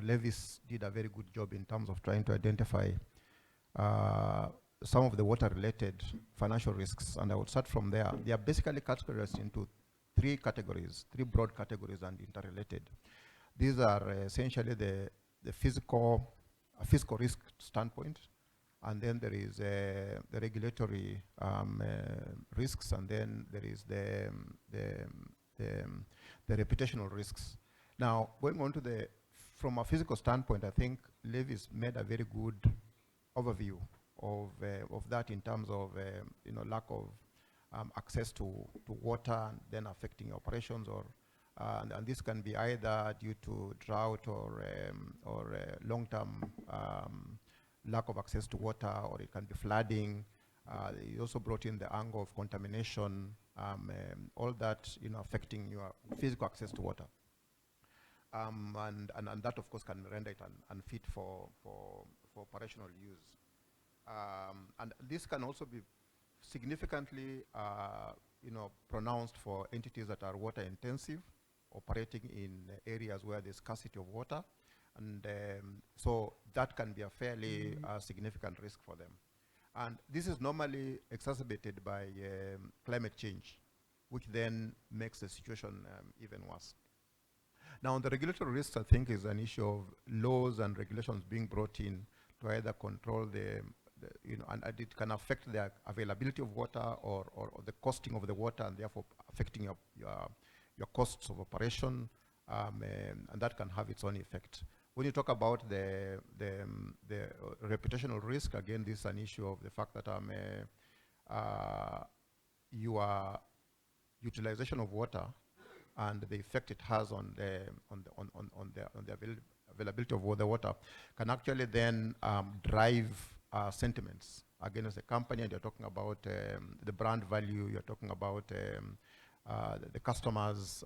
Levis did a very good job in terms of trying to identify some of the water-related financial risks, and I would start from there. They are basically categorized into three broad categories, and interrelated. These are essentially the fiscal risk standpoint, and then there is the regulatory risks, and then there is the reputational risks. Now, going on to from a physical standpoint, I think Levis made a very good overview of that in terms of lack of access to water, and then affecting operations, or and this can be either due to drought or long-term lack of access to water, or it can be flooding. He also brought in the angle of contamination, all that affecting your physical access to water, and that of course can render it unfit for operational use. And this can also be significantly pronounced for entities that are water intensive, operating in areas where there's scarcity of water, and so that can be a fairly significant risk for them. And this is normally exacerbated by climate change, which then makes the situation even worse. Now, on the regulatory risks, I think is an issue of laws and regulations being brought in to either control and it can affect the availability of water, or the costing of the water, and therefore affecting your costs of operation, and that can have its own effect. When you talk about the reputational risk, again, this is an issue of the fact that you are utilization of water and the effect it has on the availability of the water can actually then drive sentiments against the company. And you're talking about the brand value, you're talking about the customers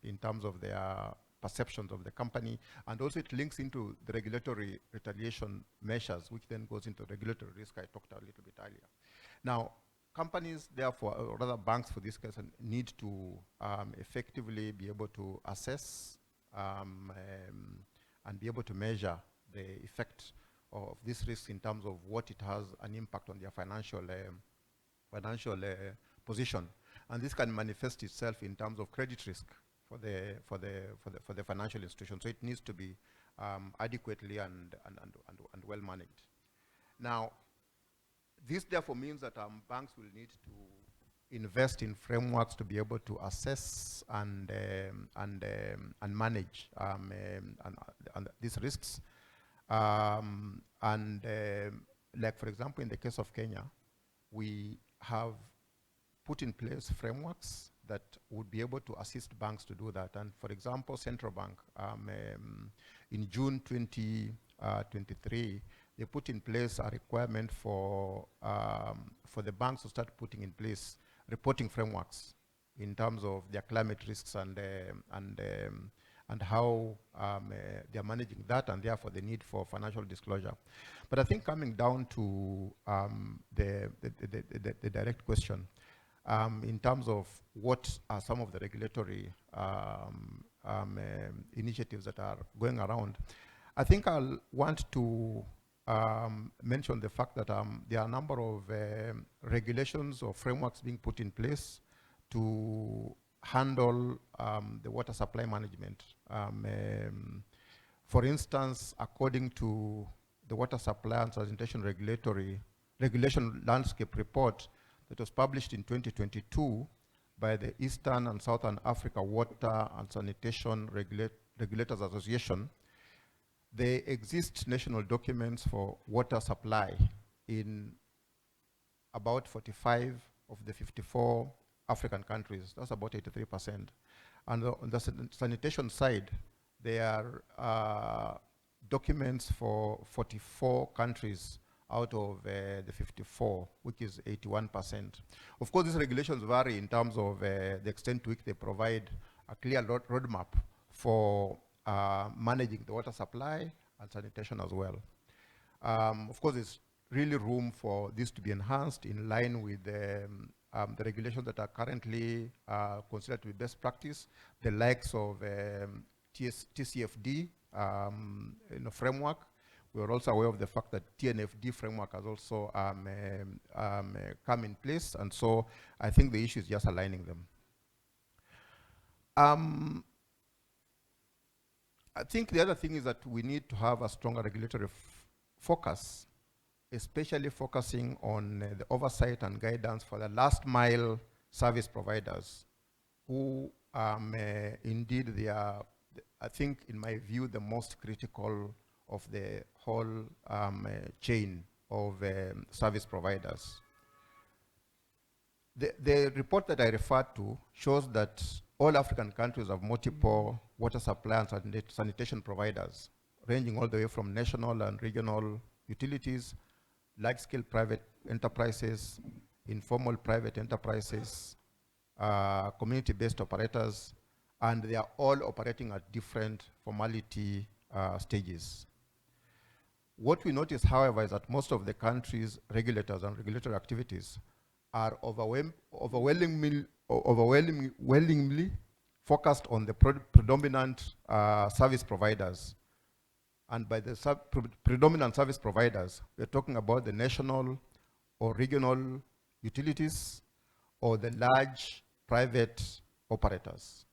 in terms of their perceptions of the company, and also it links into the regulatory retaliation measures, which then goes into regulatory risk I talked a little bit earlier. Now, companies, therefore, or rather banks for this case, need to effectively be able to assess and be able to measure the effect of this risk in terms of what it has an impact on their financial position. And this can manifest itself in terms of credit risk for the financial institution. So it needs to be adequately and well managed. Now, this therefore means that banks will need to invest in frameworks to be able to assess and manage these risks. Like for example, in the case of Kenya, we have put in place frameworks that would be able to assist banks to do that. And for example, Central Bank, in June 2023, they put in place a requirement for the banks to start putting in place reporting frameworks in terms of their climate risks and how they're managing that, and therefore the need for financial disclosure. But I think coming down to the direct question, in terms of what are some of the regulatory initiatives that are going around, I think I'll want to mention the fact that there are a number of regulations or frameworks being put in place to handle the water supply management. For instance, according to the Water Supply and Sanitation Regulation Landscape Report that was published in 2022 by the Eastern and Southern Africa Water and Sanitation Regulators Association, there exist national documents for water supply in about 45 of the 54 African countries. That's about 83%. And on the sanitation side, there are documents for 44 countries out of the 54, which is 81%. Of course, these regulations vary in terms of the extent to which they provide a clear roadmap for managing the water supply and sanitation as well. Of course, there's really room for this to be enhanced in line with the regulations that are currently considered to be best practice, the likes of TCFD framework. We are also aware of the fact that TNFD framework has also come in place, and so I think the issue is just aligning them. I think the other thing is that we need to have a stronger regulatory focus, especially focusing on the oversight and guidance for the last mile service providers, who indeed they are, I think in my view, the most critical of the whole chain of service providers. The report that I referred to shows that all African countries have multiple water supply and sanitation providers, ranging all the way from national and regional utilities, large-scale private enterprises, informal private enterprises, community-based operators, and they are all operating at different formality stages. What we notice, however, is that most of the countries' regulators and regulatory activities are overwhelmingly focused on the predominant service providers. And by the predominant service providers, we're talking about the national or regional utilities or the large private operators.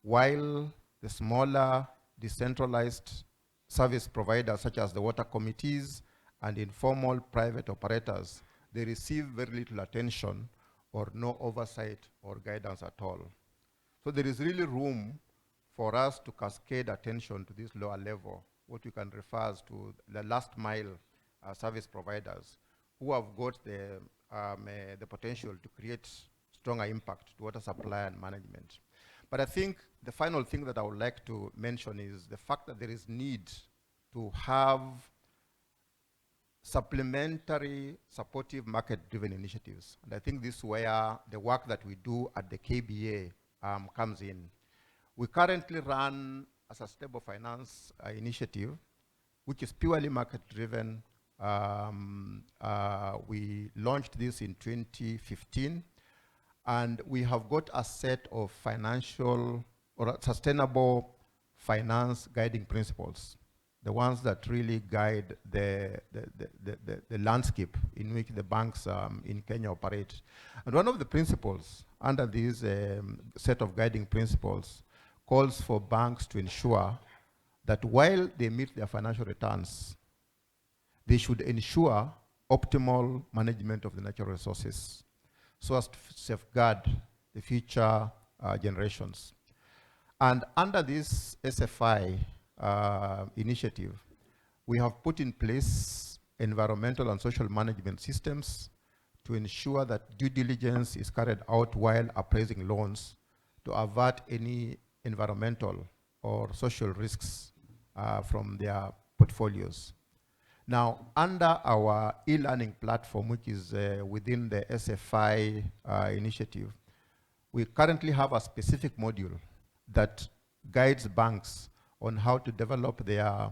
While the smaller decentralized service providers, such as the water committees and informal private operators, they receive very little attention or no oversight or guidance at all. So there is really room for us to cascade attention to this lower level, what we can refer to the last mile service providers, who have got the potential to create stronger impact to water supply and management. But I think the final thing that I would like to mention is the fact that there is need to have supplementary supportive market-driven initiatives. And I think this is where the work that we do at the KBA comes in. We currently run a sustainable finance initiative, which is purely market-driven. We launched this in 2015, and we have got a set of financial or sustainable finance guiding principles, the ones that really guide the landscape in which the banks in Kenya operate. And one of the principles under this set of guiding principles calls for banks to ensure that while they meet their financial returns, they should ensure optimal management of the natural resources so as to safeguard the future generations. And under this SFI initiative, we have put in place environmental and social management systems to ensure that due diligence is carried out while appraising loans to avert any environmental or social risks from their portfolios. Now, under our e-learning platform, which is within the SFI initiative, we currently have a specific module that guides banks on how to develop their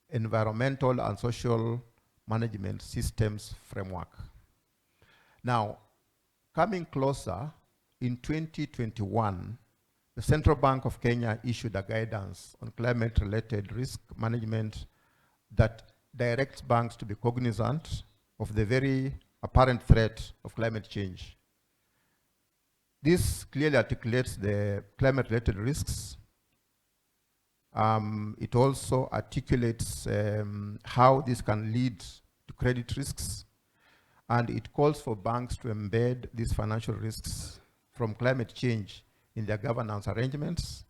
environmental and social management systems framework. Now, coming closer, in 2021, the Central Bank of Kenya issued a guidance on climate-related risk management that directs banks to be cognizant of the very apparent threat of climate change. This clearly articulates the climate-related risks. It also articulates how this can lead to credit risks, and it calls for banks to embed these financial risks from climate change in their governance arrangements,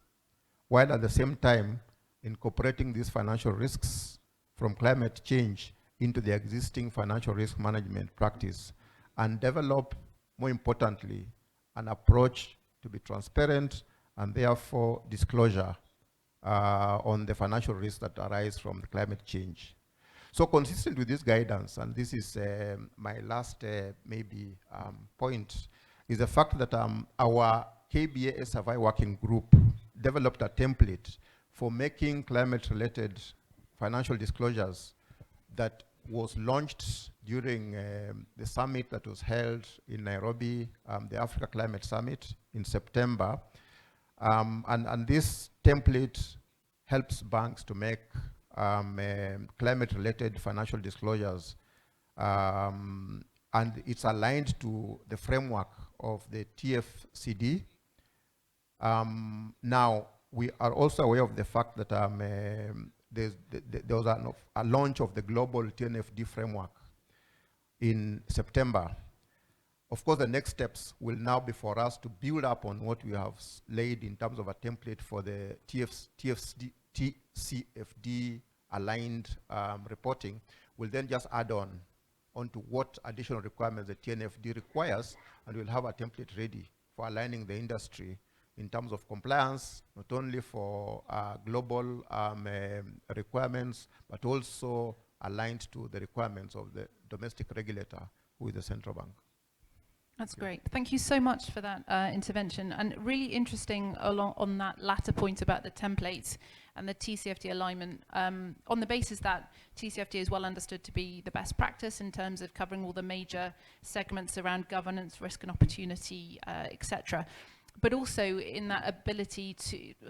while at the same time incorporating these financial risks from climate change into the existing financial risk management practice, and develop, more importantly, an approach to be transparent and therefore disclosure on the financial risks that arise from the climate change. So consistent with this guidance, and this is my last point, is the fact that our KBA SFI working group developed a template for making climate-related financial disclosures that was launched during the summit that was held in Nairobi, the Africa Climate Summit in September. And this template helps banks to make climate-related financial disclosures, and it's aligned to the framework of the TFCD. Now, we are also aware of the fact that there was a launch of the global TNFD framework in September. Of course, the next steps will now be for us to build up on what we have laid in terms of a template for the TCFD aligned reporting. We'll then just add on onto what additional requirements the TNFD requires, and we'll have a template ready for aligning the industry in terms of compliance, not only for global requirements, but also aligned to the requirements of the domestic regulator, who is the central bank. That's great. Thank you so much for that intervention. And really interesting along on that latter point about the templates and the TCFD alignment, on the basis that TCFD is well understood to be the best practice in terms of covering all the major segments around governance, risk and opportunity, etc. But also in that ability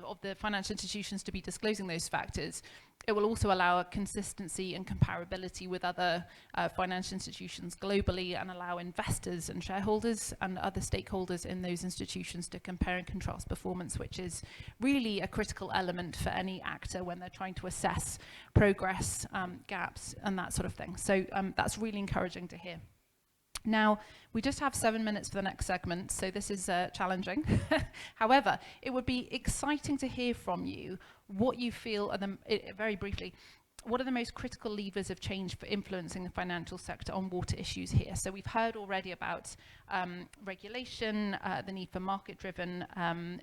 of the financial institutions to be disclosing those factors, it will also allow a consistency and comparability with other financial institutions globally, and allow investors and shareholders and other stakeholders in those institutions to compare and contrast performance, which is really a critical element for any actor when they're trying to assess progress, gaps, and that sort of thing. So that's really encouraging to hear. Now, we just have 7 minutes for the next segment, so this is challenging. However, it would be exciting to hear from you what you feel, very briefly, what are the most critical levers of change for influencing the financial sector on water issues here? So we've heard already about regulation, the need for market-driven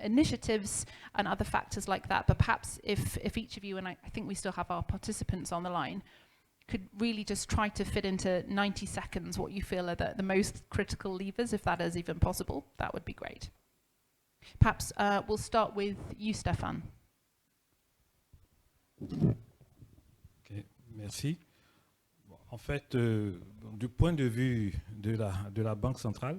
initiatives and other factors like that. But perhaps if each of you, and I think we still have our participants on the line, could really just try to fit into 90 seconds what you feel are the most critical levers, if that is even possible, that would be great. Perhaps we'll start with you, Stéphane. Okay, merci. Bon, en fait, du point de vue de la Banque centrale,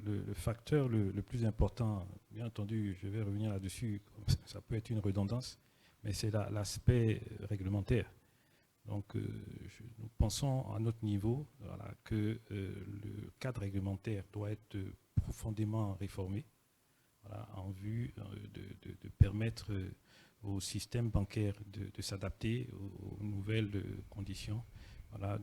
le facteur le plus important, bien entendu, je vais revenir là-dessus, ça peut être une redondance, mais c'est l'aspect réglementaire. Donc, nous pensons à notre niveau que le cadre réglementaire doit être profondément réformé en vue de permettre au système bancaire de s'adapter aux nouvelles conditions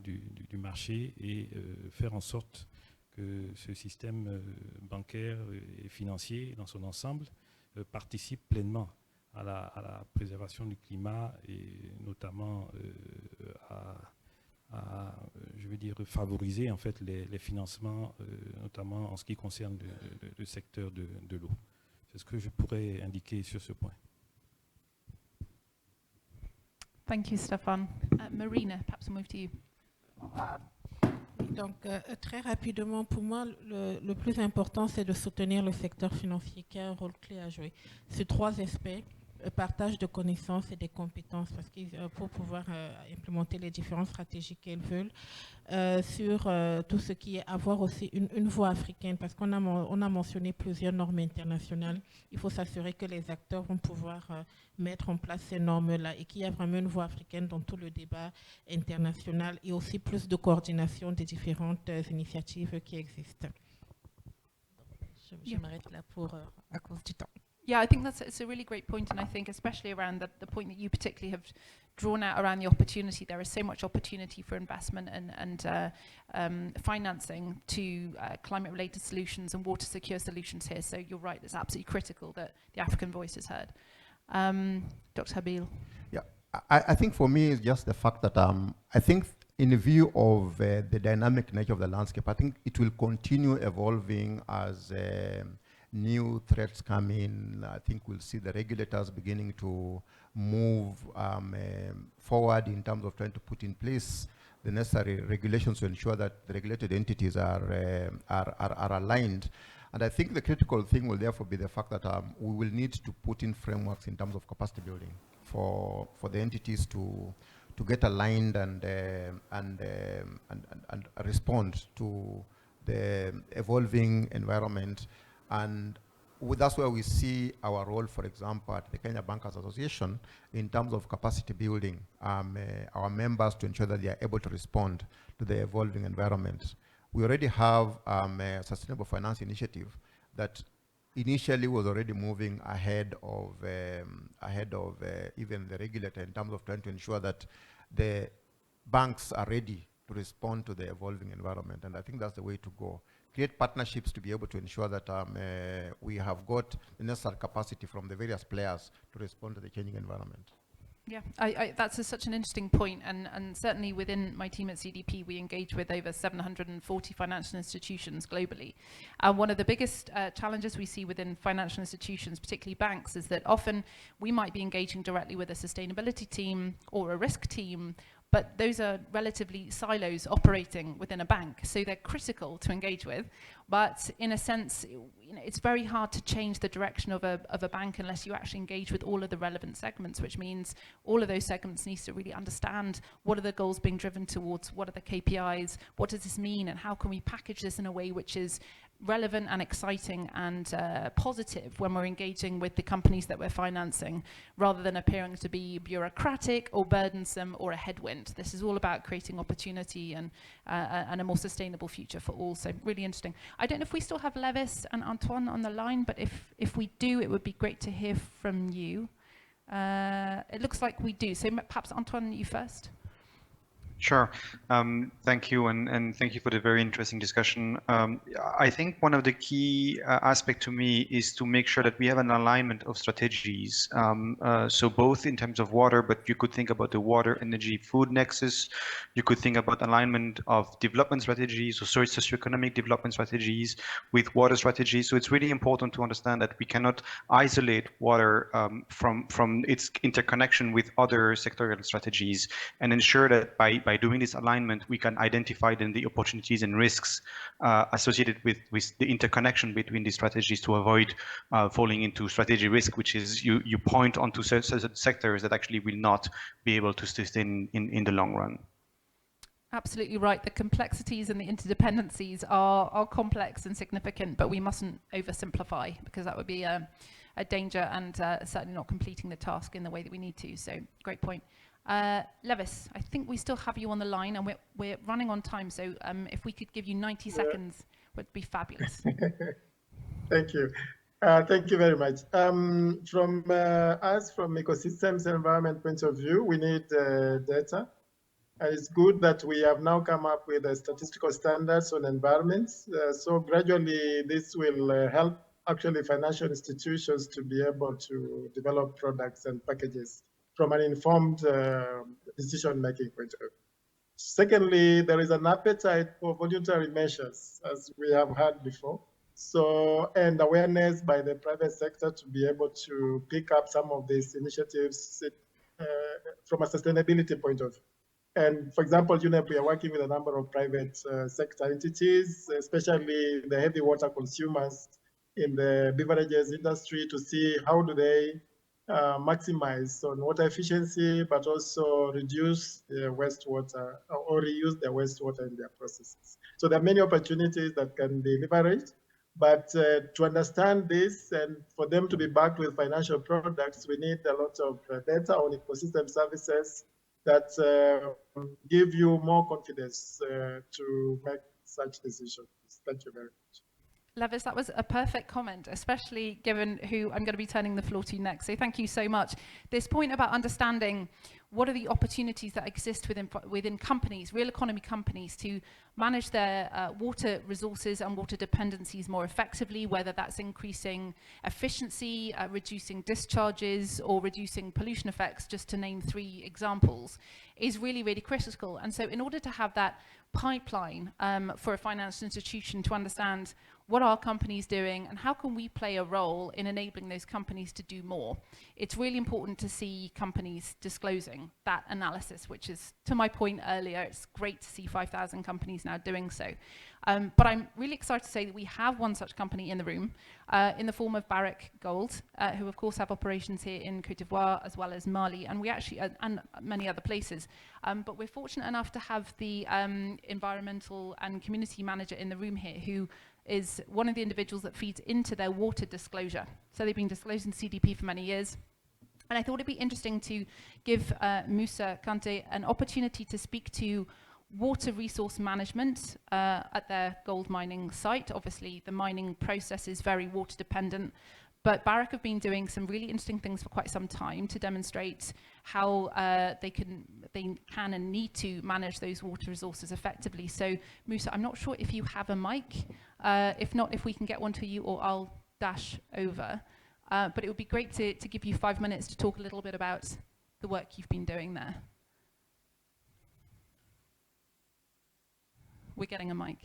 du marché et faire en sorte que ce système bancaire et financier dans son ensemble participe pleinement à la préservation du climat et notamment à je veux dire, favoriser en fait les financements, notamment en ce qui concerne le secteur de l'eau. C'est ce que je pourrais indiquer sur ce point. Thank you, Stéphane. Marina, perhaps we'll move to you. Donc, très rapidement, pour moi, le plus important, c'est de soutenir le secteur financier qui a un rôle clé à jouer. Sur 3 aspects. Partage de connaissances et des compétences parce pour pouvoir implémenter les différentes stratégies qu'elles veulent sur tout ce qui est avoir aussi une voix africaine parce qu'on a mentionné plusieurs normes internationales. Il faut s'assurer que les acteurs vont pouvoir mettre en place ces normes-là et qu'il y a vraiment une voix africaine dans tout le débat international et aussi plus de coordination des différentes initiatives qui existent. Je m'arrête là à cause du temps. Yeah, I think it's a really great point, and I think especially around the point that you particularly have drawn out around the opportunity. There is so much opportunity for investment and financing to climate-related solutions and water-secure solutions here. So you're right, it's absolutely critical that the African voice is heard. Dr. Habil. Yeah, I think for me it's just the fact that I think in view of the dynamic nature of the landscape, I think it will continue evolving as new threats come in. I think we'll see the regulators beginning to move forward in terms of trying to put in place the necessary regulations to ensure that the regulated entities are aligned. And I think the critical thing will therefore be the fact that we will need to put in frameworks in terms of capacity building for the entities to get aligned and respond to the evolving environment. And that's where we see our role, for example, at the Kenya Bankers Association in terms of capacity building our members to ensure that they are able to respond to the evolving environment. We already have a sustainable finance initiative that initially was already moving ahead of even the regulator in terms of trying to ensure that the banks are ready to respond to the evolving environment. And I think that's the way to go. Create partnerships to be able to ensure that we have got the necessary capacity from the various players to respond to the changing environment. Yeah, that's such an interesting point, and certainly within my team at CDP, we engage with over 740 financial institutions globally. One of the biggest challenges we see within financial institutions, particularly banks, is that often we might be engaging directly with a sustainability team or a risk team, but those are relatively silos operating within a bank, so they're critical to engage with. But in a sense, it's very hard to change the direction of a bank unless you actually engage with all of the relevant segments, which means all of those segments need to really understand what are the goals being driven towards, what are the KPIs, what does this mean, and how can we package this in a way which is relevant and exciting and positive when we're engaging with the companies that we're financing, rather than appearing to be bureaucratic or burdensome or a headwind. This is all about creating opportunity and a more sustainable future for all. So really interesting. I don't know if we still have Levis and Antoine on the line, but if we do, it would be great to hear from you. It looks like we do. So perhaps Antoine, you first. Sure. Thank you, and thank you for the very interesting discussion. I think one of the key aspect to me is to make sure that we have an alignment of strategies. So both in terms of water, but you could think about the water, energy, food nexus. You could think about alignment of development strategies, or socioeconomic development strategies with water strategies. So it's really important to understand that we cannot isolate water from its interconnection with other sectorial strategies, and ensure that by doing this alignment, we can identify then the opportunities and risks associated with the interconnection between these strategies to avoid falling into strategy risk, which is you point onto certain sectors that actually will not be able to sustain in the long run. Absolutely right. The complexities and the interdependencies are complex and significant, but we mustn't oversimplify, because that would be a danger and certainly not completing the task in the way that we need to. So great point. Levis, I think we still have you on the line, and we're running on time, so if we could give you 90 seconds, would be fabulous. Thank you. Thank you very much. From us, from ecosystems and environment point of view, we need data. And it's good that we have now come up with statistical standards on environments. So gradually, this will help actually financial institutions to be able to develop products and packages from an informed decision-making point of view. Secondly, there is an appetite for voluntary measures, as we have heard before. So, and awareness by the private sector to be able to pick up some of these initiatives from a sustainability point of view. And for example, UNEP, we are working with a number of private sector entities, especially the heavy water consumers in the beverages industry, to see how do they maximize on water efficiency, but also reduce the wastewater or reuse the wastewater in their processes. So there are many opportunities that can be leveraged, but to understand this and for them to be backed with financial products, we need a lot of data on ecosystem services that give you more confidence to make such decisions. Thank you very much. Levis, that was a perfect comment, especially given who I'm going to be turning the floor to next. So thank you so much. This point about understanding what are the opportunities that exist within companies, real economy companies, to manage their water resources and water dependencies more effectively, whether that's increasing efficiency, reducing discharges, or reducing pollution effects, just to name 3 examples, is really, really critical. And so in order to have that pipeline for a financial institution to understand what are companies doing and how can we play a role in enabling those companies to do more, it's really important to see companies disclosing that analysis, which is, to my point earlier, it's great to see 5,000 companies now doing so. But I'm really excited to say that we have one such company in the room, in the form of Barrick Gold, who of course have operations here in Côte d'Ivoire as well as Mali, and we actually and many other places. But we're fortunate enough to have the environmental and community manager in the room here, who is one of the individuals that feeds into their water disclosure. So they've been disclosing CDP for many years. And I thought it'd be interesting to give Moussa Kante an opportunity to speak to water resource management at their gold mining site. Obviously, the mining process is very water dependent, but Barrick have been doing some really interesting things for quite some time to demonstrate how they can and need to manage those water resources effectively. So, Moussa, I'm not sure if you have a mic. If not, if we can get one to you, or I'll dash over. But it would be great to give you 5 minutes to talk a little bit about the work you've been doing there. We're getting a mic.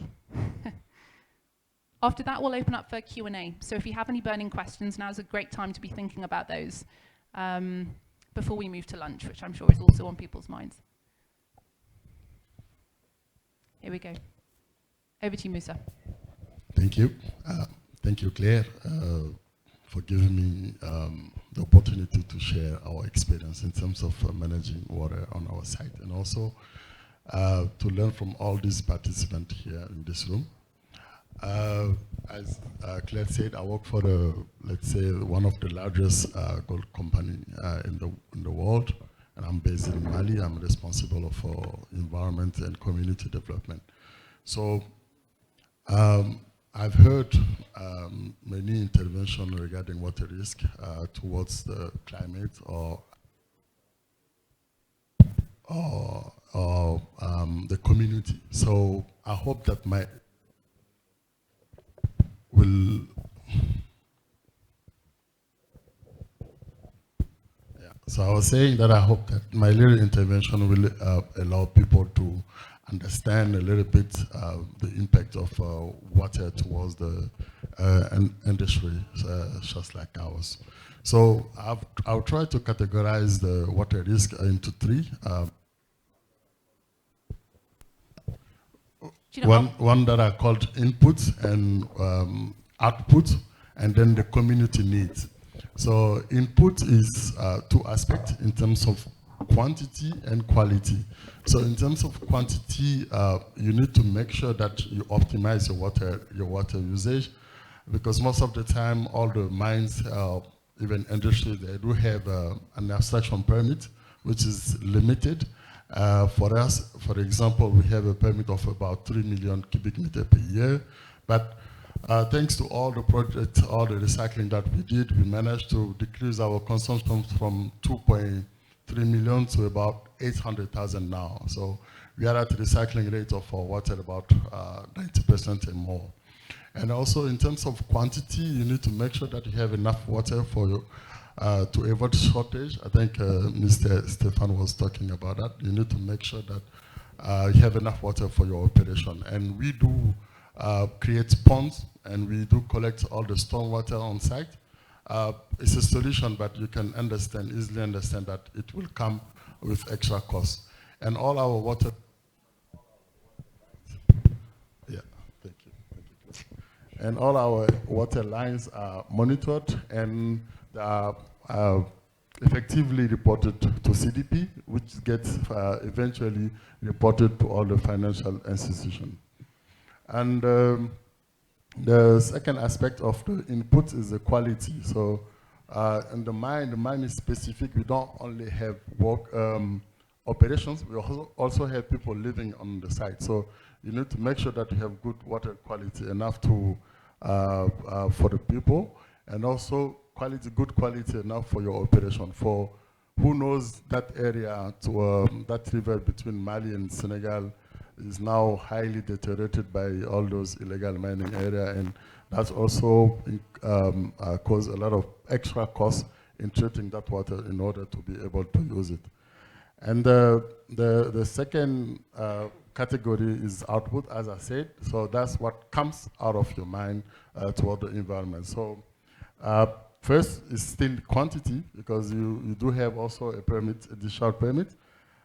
After that, we'll open up for Q&A. So if you have any burning questions, now's a great time to be thinking about those before we move to lunch, which I'm sure is also on people's minds. Here we go. Over to you, Moussa. Thank you. Thank you, Claire, for giving me the opportunity to share our experience in terms of managing water on our site, and also to learn from all these participants here in this room. As Claire said, I work for let's say, one of the largest gold company in the world, and I'm based in Mali. I'm responsible for environment and community development. So I've heard many interventions regarding water risk towards the climate or the community. So I hope that my will. So I was saying that I hope that my little intervention will allow people to understand a little bit the impact of water towards the industry just like ours. So I'll try to categorize the water risk into three. One that are called input and output, and then the community needs. So input is two aspects in terms of quantity and quality. So in terms of quantity, you need to make sure that you optimize your water usage, because most of the time all the mines, even industry, they do have an abstraction permit, which is limited. For us, for example, we have a permit of about 3 million cubic meters per year, but thanks to all the projects, all the recycling that we did, we managed to decrease our consumption from 2.3 million to about 800,000 now. So we are at a recycling rate of water about 90% and more. And also in terms of quantity, you need to make sure that you have enough water for you, to avoid shortage. I think Mr. Stefan was talking about that. You need to make sure that you have enough water for your operation. And we do create ponds, and we do collect all the stormwater on site. It's a solution, but you can easily understand that it will come with extra costs. And all our water, thank you. And all our water lines are monitored, and they are effectively reported to CDP, which gets eventually reported to all the financial institutions. And the second aspect of the input is the quality. So in the mine is specific. We don't only have work operations, we also have people living on the site. So you need to make sure that you have good water quality, enough to for the people, and also good quality enough for your operation. For who knows that area to that river between Mali and Senegal is now highly deteriorated by all those illegal mining area, and that's also caused a lot of extra costs in treating that water in order to be able to use it. And the second category is output, as I said. So that's what comes out of your mine toward the environment. So first is still quantity, because you do have also a permit, a discharge permit,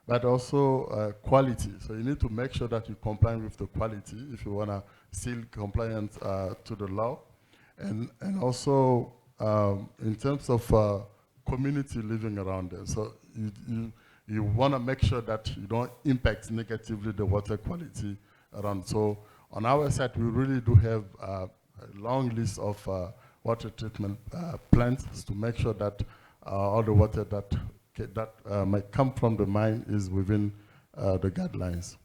but also quality. So you need to make sure that you comply with the quality if you want to still compliant to the law. And also in terms of community living around them. So you want to make sure that you don't impact negatively the water quality around. So on our side, we really do have a long list of water treatment plants to make sure that all the water that might come from the mine is within the guidelines.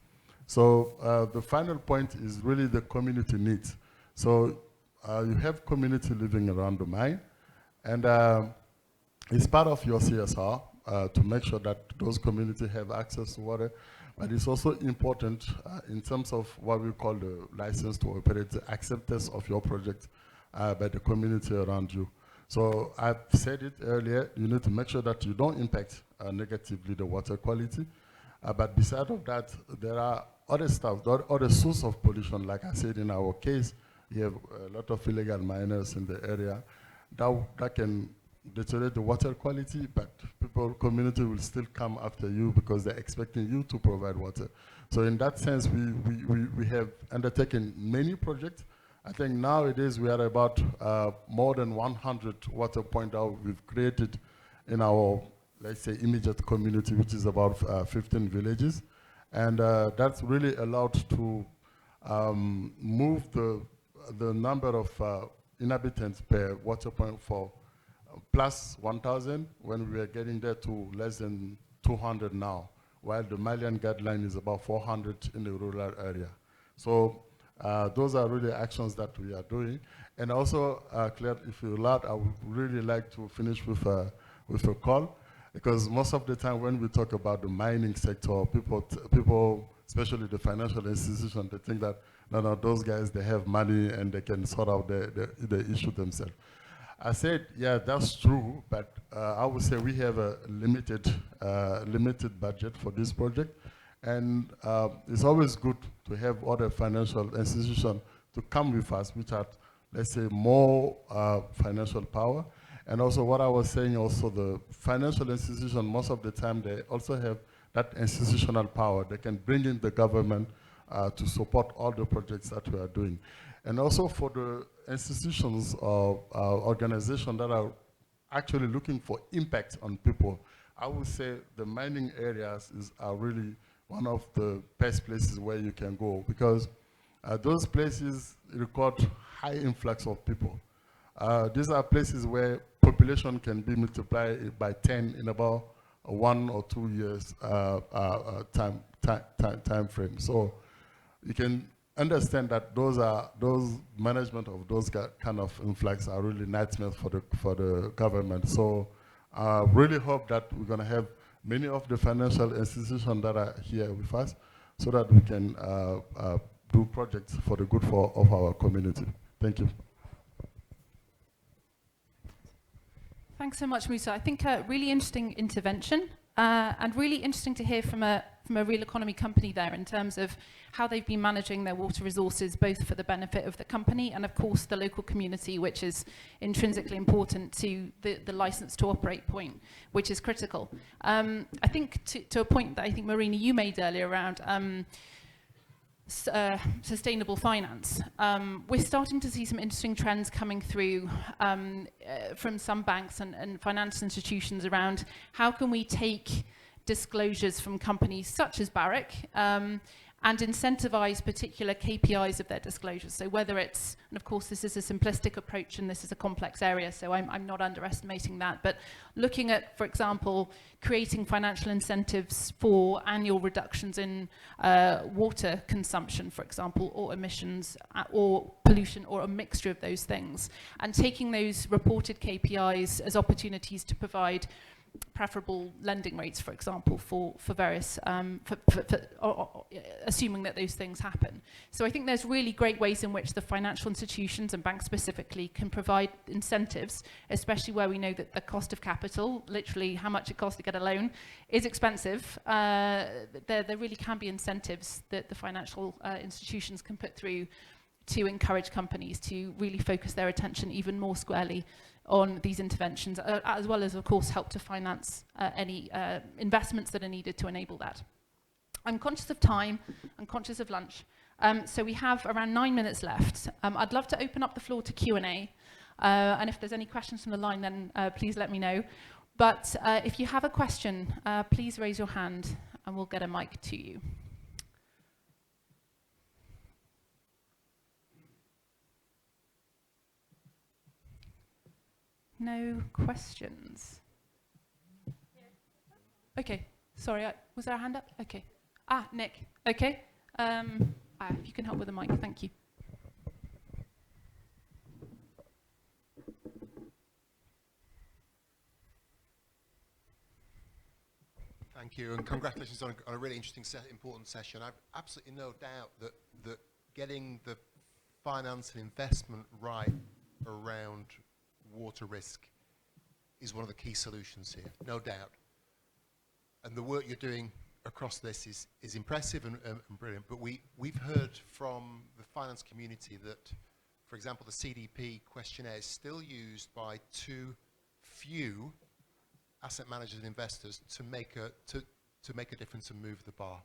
So the final point is really the community needs. So you have community living around the mine, and it's part of your CSR to make sure that those communities have access to water, but it's also important in terms of what we call the license to operate, the acceptance of your project by the community around you. So I've said it earlier, you need to make sure that you don't impact negatively the water quality. But beside of that, there are other stuff, other source of pollution. Like I said, in our case, we have a lot of illegal miners in the area that can deteriorate the water quality, but community will still come after you because they're expecting you to provide water. So in that sense, we have undertaken many projects. I think nowadays we are about more than 100 water points that we've created in our, let's say, immediate community, which is about 15 villages. And that's really allowed to move the number of inhabitants per water point for plus 1,000 when we are getting there to less than 200 now, while the Malian guideline is about 400 in the rural area. So those are really actions that we are doing. And also, Claire, if you allow, I would really like to finish with a call, because most of the time when we talk about the mining sector, people especially the financial institution, they think that, no, those guys, they have money and they can sort out the issue themselves. I said, yeah, that's true, but I would say we have a limited budget for this project. And it's always good to have other financial institutions to come with us, which have, let's say, more financial power. And also what I was saying, also the financial institution, most of the time, they also have that institutional power. They can bring in the government to support all the projects that we are doing. And also for the institutions or organizations that are actually looking for impact on people, I would say the mining areas are really one of the best places where you can go, because those places record high influx of people. These are places where population can be multiplied by 10 in about 1 or 2 years time frame. So you can understand that those management of those kind of influx are really nightmares for the government. So I really hope that we're going to have many of the financial institutions that are here with us, so that we can do projects for the good of our community. Thank you. Thanks so much, Musa. I think a really interesting intervention, and really interesting to hear from a real economy company there in terms of how they've been managing their water resources, both for the benefit of the company and, of course, the local community, which is intrinsically important to the license to operate point, which is critical. I think to a point that I think, Marina, you made earlier around sustainable finance. We're starting to see some interesting trends coming through from some banks and financial institutions around how can we take disclosures from companies such as Barrick and incentivize particular KPIs of their disclosures. So whether it's, and of course this is a simplistic approach and this is a complex area, so I'm not underestimating that, but looking at, for example, creating financial incentives for annual reductions in water consumption, for example, or emissions or pollution, or a mixture of those things, and taking those reported KPIs as opportunities to provide preferable lending rates, for example, for various, assuming that those things happen. So I think there's really great ways in which the financial institutions and banks specifically can provide incentives, especially where we know that the cost of capital, literally how much it costs to get a loan, is expensive. There really can be incentives that the financial institutions can put through to encourage companies to really focus their attention even more squarely on these interventions, as well as, of course, help to finance any investments that are needed to enable that. I'm conscious of time, I'm conscious of lunch, so we have around 9 minutes left. I'd love to open up the floor to Q&A, and if there's any questions from the line, then please let me know. But if you have a question, please raise your hand and we'll get a mic to you. No questions. Okay, sorry, was there a hand up? Okay. Nick, okay. If you can help with the mic, thank you. Thank you, and congratulations on a really interesting, important session. I've absolutely no doubt that getting the finance and investment right around water risk is one of the key solutions here, no doubt. And the work you're doing across this is impressive and brilliant, but we've heard from the finance community that, for example, the CDP questionnaire is still used by too few asset managers and investors to make a difference and move the bar.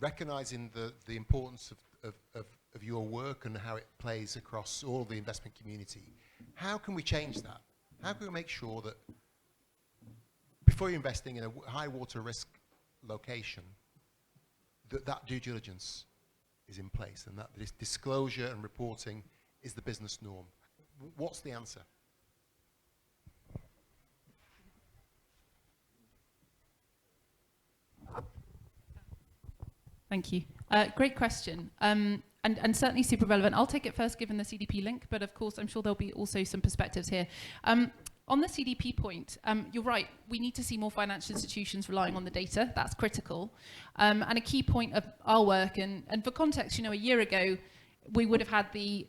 Recognizing the importance of your work and how it plays across all the investment community, how can we change that? How can we make sure that before you're investing in a high water risk location, that due diligence is in place and that this disclosure and reporting is the business norm? What's the answer? Thank you. Great question. And certainly super relevant. I'll take it first given the CDP link, but of course I'm sure there'll be also some perspectives here. On the CDP point, you're right, we need to see more financial institutions relying on the data. That's critical. And a key point of our work, and for context, a year ago, we would have had the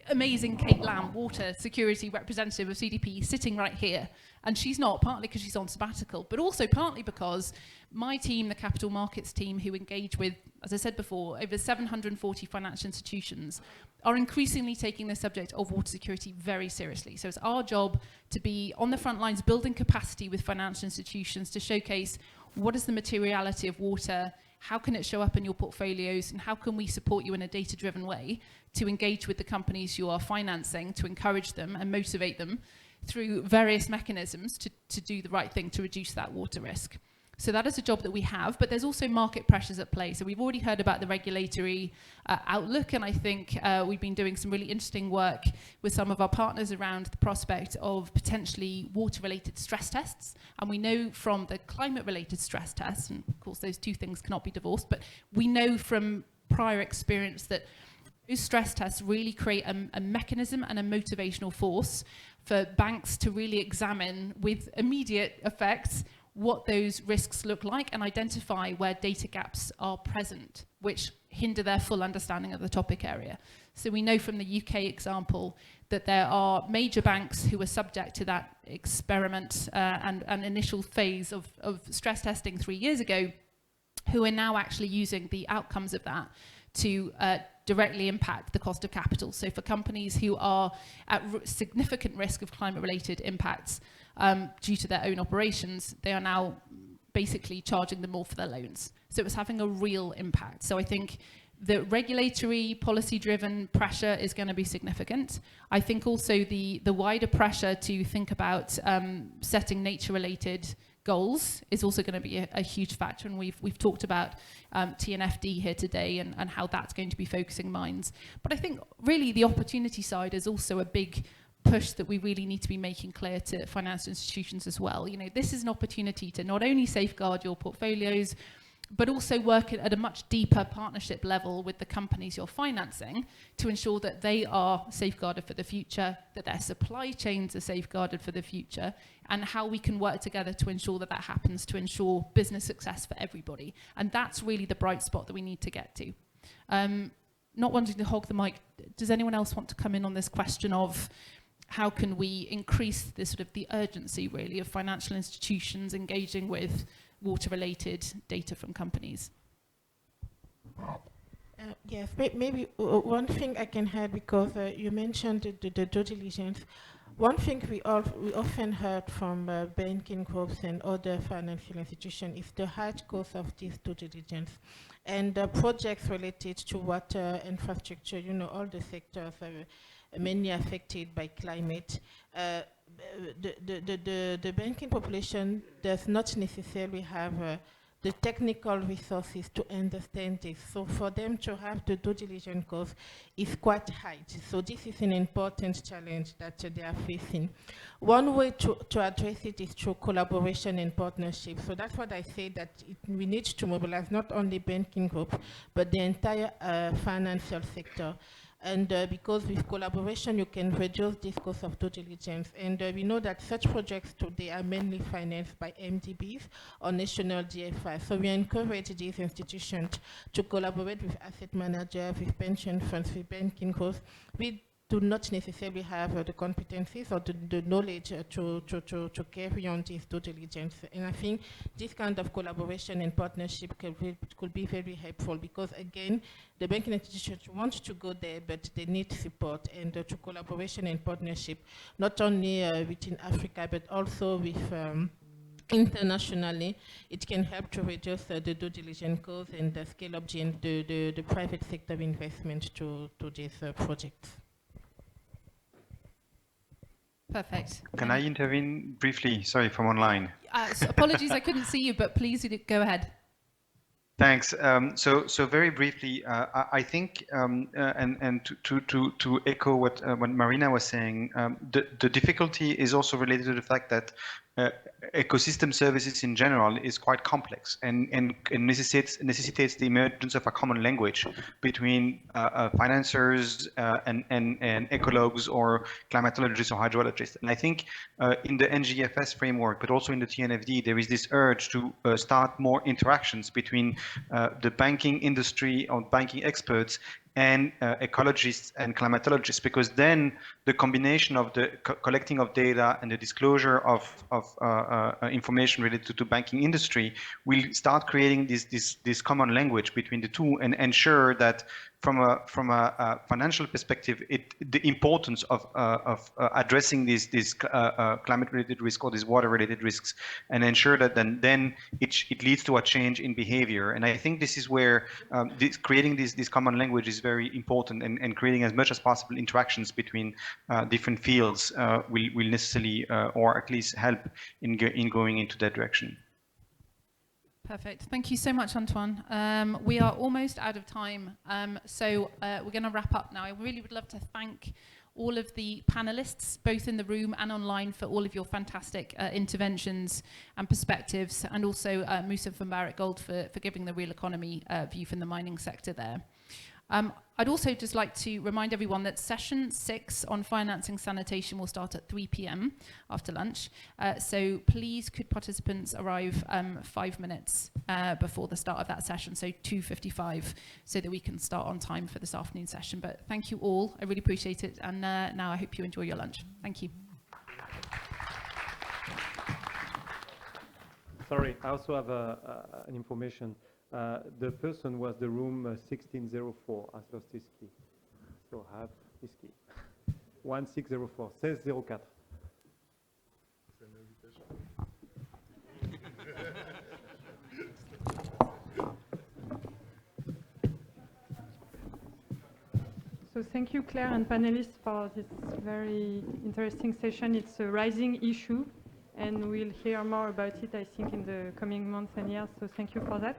amazing Kate Lamb, water security representative of CDP, sitting right here. And she's not, partly because she's on sabbatical, but also partly because my team, the capital markets team, who engage with, as I said before, over 740 financial institutions, are increasingly taking the subject of water security very seriously. So it's our job to be on the front lines, building capacity with financial institutions to showcase what is the materiality of water, how can it show up in your portfolios, and how can we support you in a data-driven way to engage with the companies you are financing, to encourage them and motivate them through various mechanisms to do the right thing to reduce that water risk. So that is a job that we have, but there's also market pressures at play. So we've already heard about the regulatory outlook, and I think we've been doing some really interesting work with some of our partners around the prospect of potentially water-related stress tests. And we know from the climate-related stress tests, and of course those two things cannot be divorced, but we know from prior experience that those stress tests really create a mechanism and a motivational force for banks to really examine with immediate effects what those risks look like and identify where data gaps are present, which hinder their full understanding of the topic area. So we know from the UK example that there are major banks who were subject to that experiment and initial phase of stress testing 3 years ago, who are now actually using the outcomes of that to directly impact the cost of capital. So for companies who are at significant risk of climate-related impacts due to their own operations, they are now basically charging them more for their loans. So it's having a real impact. So I think the regulatory, policy-driven pressure is going to be significant. I think also the wider pressure to think about setting nature-related goals is also going to be a huge factor, and we've talked about TNFD here today and how that's going to be focusing minds. But I think really the opportunity side is also a big push that we really need to be making clear to financial institutions as well. This is an opportunity to not only safeguard your portfolios, but also work at a much deeper partnership level with the companies you're financing to ensure that they are safeguarded for the future, that their supply chains are safeguarded for the future, and how we can work together to ensure that that happens, to ensure business success for everybody. And that's really the bright spot that we need to get to. Not wanting to hog the mic, does anyone else want to come in on this question of how can we increase the urgency really of financial institutions engaging with water-related data from companies? Yes, maybe one thing I can add, because you mentioned the due diligence. One thing we often heard from banking groups and other financial institutions is the high cost of this due diligence. And projects related to water infrastructure, all the sectors are mainly affected by climate. The banking population does not necessarily have the technical resources to understand this. So for them to have the due diligence cost is quite high. So this is an important challenge that they are facing. One way to address it is through collaboration and partnership. So that's what I say, that we need to mobilize not only banking group, but the entire financial sector. And because with collaboration, you can reduce this cost of due diligence. And we know that such projects today are mainly financed by MDBs or national DFI. So we encourage these institutions to collaborate with asset managers, with pension funds, with banking groups. We do not necessarily have the competencies or the knowledge to carry on this due diligence. And I think this kind of collaboration and partnership could be very helpful, because again, the banking institutions want to go there, but they need support, and to collaboration and partnership, not only within Africa, but also with internationally, it can help to reduce the due diligence costs and scale up the private sector investment to these projects. Perfect. Can I intervene briefly? Sorry, from online. So apologies, I couldn't see you, but please go ahead. Thanks. So very briefly, I think, and to echo what Marina was saying, the difficulty is also related to the fact that ecosystem services in general is quite complex and necessitates the emergence of a common language between financiers and ecologues or climatologists or hydrologists. And I think in the NGFS framework, but also in the TNFD, there is this urge to start more interactions between the banking industry or banking experts and ecologists and climatologists, because then the combination of the collecting of data and the disclosure of information related to banking industry will start creating this common language between the two and ensure that from a financial perspective, the importance of addressing these climate-related risks or these water-related risks, and ensure that then it leads to a change in behavior. And I think this is where creating this common language is very important, and creating as much as possible interactions between different fields will necessarily or at least help in going into that direction. Perfect. Thank you so much, Antoine. We are almost out of time, so we're going to wrap up now. I really would love to thank all of the panelists, both in the room and online, for all of your fantastic interventions and perspectives, and also Musa from Barrick Gold for giving the real economy view from the mining sector there. I'd also just like to remind everyone that session 6 on financing sanitation will start at 3 p.m. after lunch. So please could participants arrive 5 minutes before the start of that session, so 2:55, so that we can start on time for this afternoon session. But thank you all, I really appreciate it, and now I hope you enjoy your lunch. Thank you. Sorry, I also have an information. The person was the room 1604, has lost his key. So have his key. 1604, 1604. It's an invitation. So thank you, Claire and panelists, for this very interesting session. It's a rising issue, and we'll hear more about it, I think, in the coming months and years. So thank you for that.